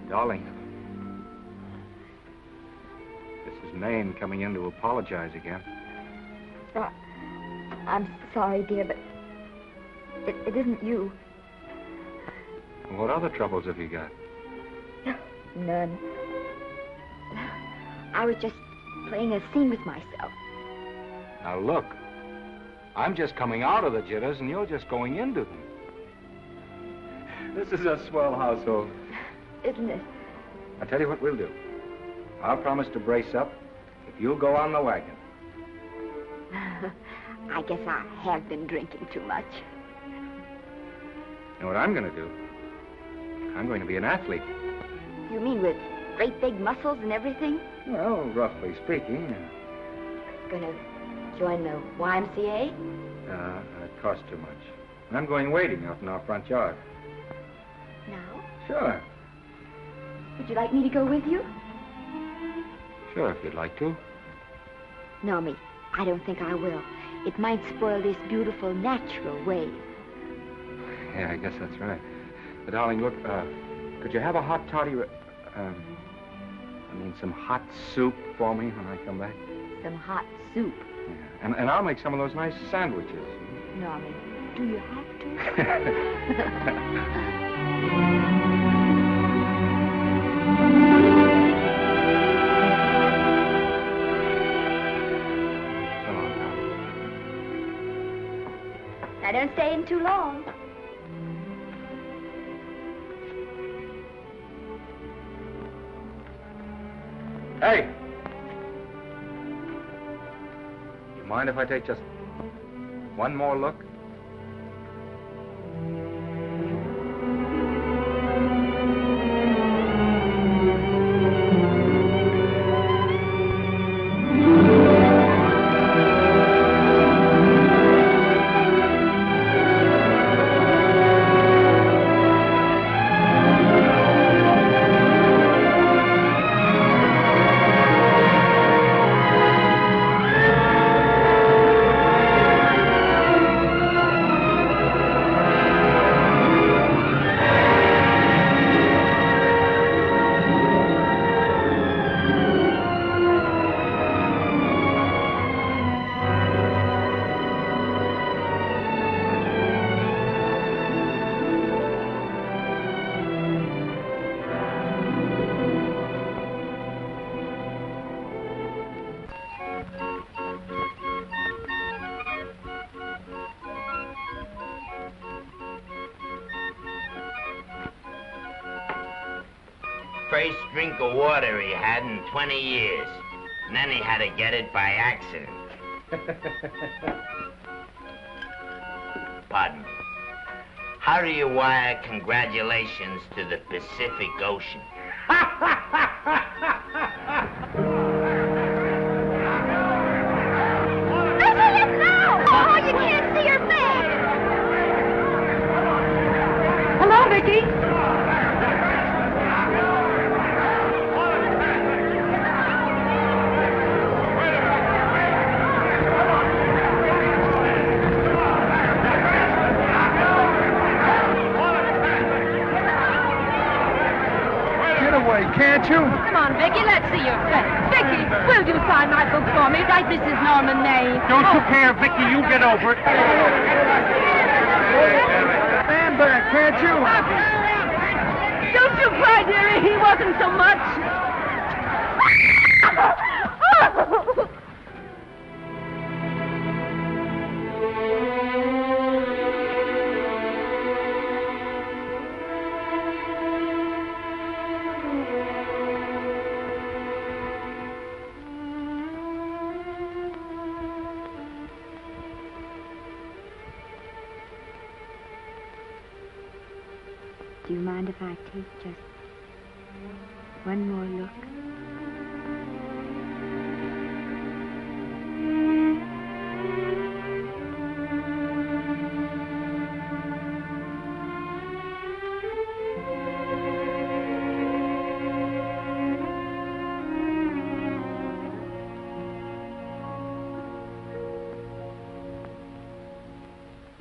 Darling, this is Maine coming in to apologize again. I'm sorry, dear, but it isn't you. What other troubles have you got? None. I was just playing a scene with myself. Now look, I'm just coming out of the jitters and you're just going into them. This is a swell household. Isn't it? I'll tell you what we'll do. I'll promise to brace up if you'll go on the wagon. I guess I have been drinking too much. You know what I'm going to do? I'm going to be an athlete. You mean with great big muscles and everything? Well, roughly speaking. Gonna join the YMCA? It costs too much. And I'm going wading out in our front yard. Now? Sure. Would you like me to go with you? Sure, if you'd like to. No, me. I don't think I will. It might spoil this beautiful, natural wave. Yeah, I guess that's right. But, darling, look, could you have a hot toddy, some hot soup for me when I come back? Some hot soup? Yeah. And I'll make some of those nice sandwiches. Norman, do you have to? Now, don't stay in too long. Hey! You mind if I take just one more look? first drink of water he had in 20 years. And then he had to get it by accident. Pardon me. How do you wire congratulations to the Pacific Ocean? Oh, you can't see her face! Hello, Vicky. Can't you? Come on, Vicky, let's see your face. Vicky, will you sign my book for me? Write Mrs. Norman May. Don't you care, Vicky? You get over it. Stand back, can't you? Don't you cry, dearie. He wasn't so much. Do you mind if I take just one more look?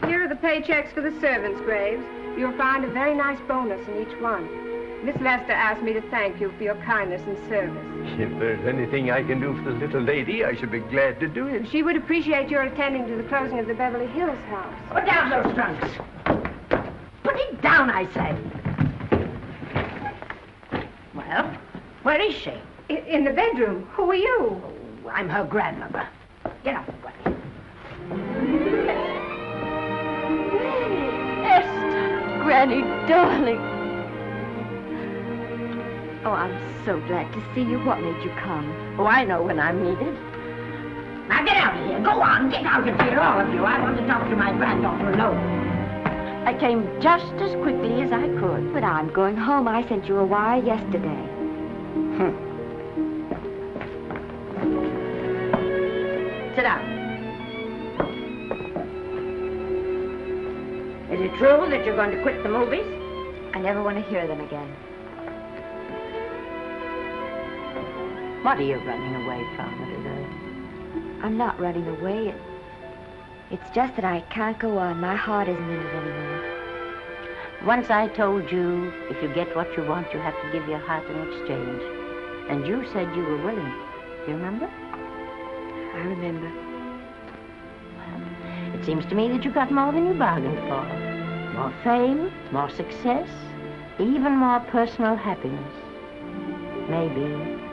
Here are the paychecks for the servants, Graves. You'll find a very nice bonus in each one. Miss Lester asked me to thank you for your kindness and service. If there's anything I can do for the little lady, I should be glad to do it. She would appreciate your attending to the closing of the Beverly Hills house. Put down those trunks. Put it down, I say. Well, where is she? In the bedroom. Who are you? Oh, I'm her grandmother. Get up, buddy. Granny, darling. Oh, I'm so glad to see you. What made you come? Oh, I know when I'm needed. Now get out of here. Go on, get out of here, all of you. I want to talk to my granddaughter alone. I came just as quickly as I could. But I'm going home. I sent you a wire yesterday. Sit down. Is it true that you're going to quit the movies? I never want to hear them again. What are you running away from, little girl? I'm not running away. It's just that I can't go on. My heart isn't in it anymore. Once I told you, if you get what you want, you have to give your heart in exchange. And you said you were willing. Do you remember? I remember. Well, it seems to me that you got more than you bargained for. More fame, more success, even more personal happiness. Maybe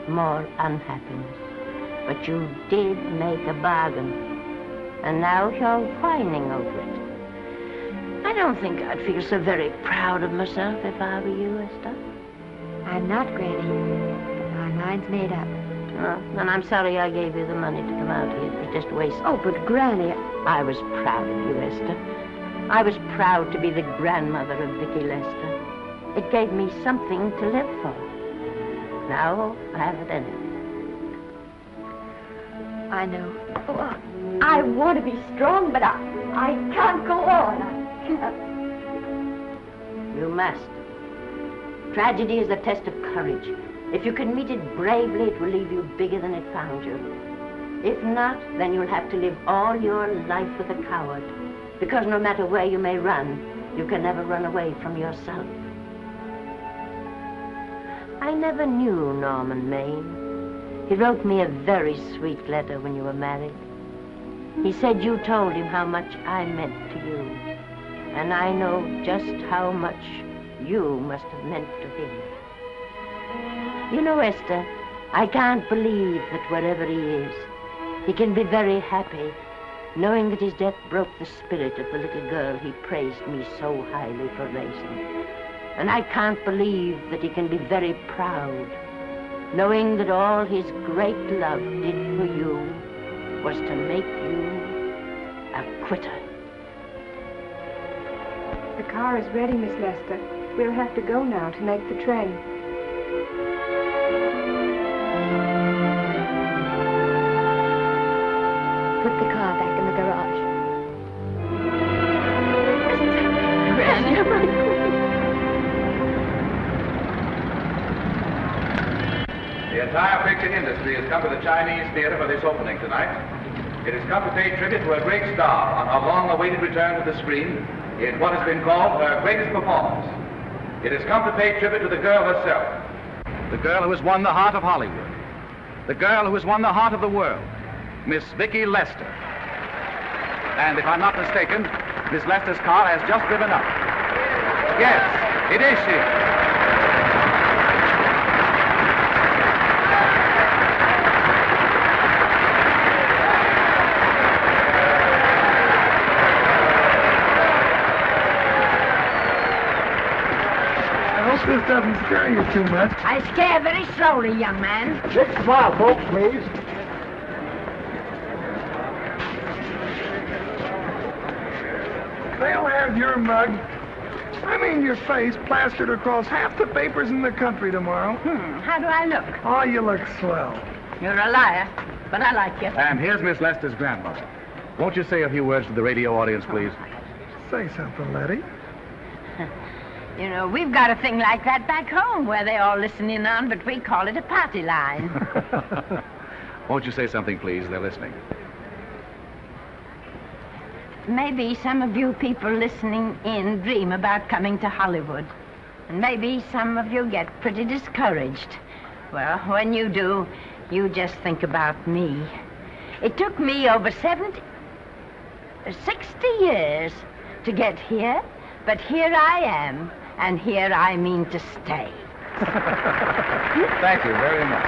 more unhappiness. But you did make a bargain. And now you're whining over it. I don't think I'd feel so very proud of myself if I were you, Esther. I'm not, Granny. But my mind's made up. Oh, then I'm sorry I gave you the money to come out here. It was just waste. Oh, but Granny... I was proud of you, Esther. I was proud to be the grandmother of Vicky Lester. It gave me something to live for. Now I haven't any. I know. Oh, I want to be strong, but I can't go on. I can't. You must. Tragedy is a test of courage. If you can meet it bravely, it will leave you bigger than it found you. If not, then you'll have to live all your life with a coward. Because no matter where you may run, you can never run away from yourself. I never knew Norman Maine. He wrote me a very sweet letter when you were married. He said you told him how much I meant to you. And I know just how much you must have meant to him. You know, Esther, I can't believe that wherever he is, he can be very happy, knowing that his death broke the spirit of the little girl he praised me so highly for raising. And I can't believe that he can be very proud, knowing that all his great love did for you was to make you a quitter. The car is ready, Miss Lester. We'll have to go now to make the train. Put the car back in the garage. The entire picture industry has come to the Chinese theater for this opening tonight. It has come to pay tribute to a great star on her long-awaited return to the screen in what has been called her greatest performance. It has come to pay tribute to the girl herself. The girl who has won the heart of Hollywood. The girl who has won the heart of the world. Miss Vicki Lester. And if I'm not mistaken, Miss Lester's car has just driven up. Yes, it is she. This doesn't scare you too much. I scare very slowly, young man. 6 mile, folks, please. They'll have your mug. I mean your face plastered across half the papers in the country tomorrow. How do I look? Oh, you look swell. You're a liar, but I like you. And here's Miss Lester's grandmother. Won't you say a few words to the radio audience, please? Say something, Letty. You know, we've got a thing like that back home where they all listen in on, but we call it a party line. Won't you say something, please? They're listening. Maybe some of you people listening in dream about coming to Hollywood. And maybe some of you get pretty discouraged. Well, when you do, you just think about me. It took me over 60 years to get here, but here I am. And here I mean to stay. Thank you very much.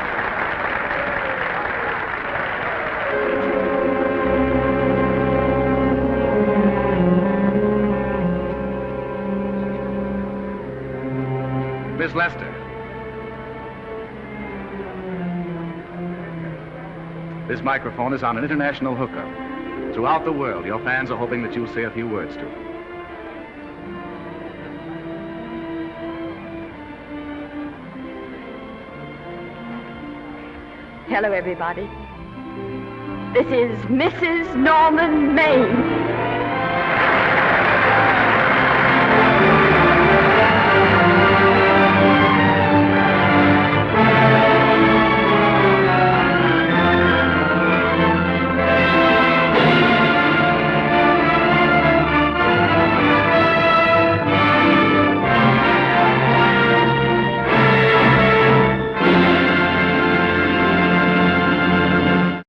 Miss Lester. This microphone is on an international hookup. Throughout the world, your fans are hoping that you'll say a few words to them. Hello, everybody. This is Mrs. Norman Maine.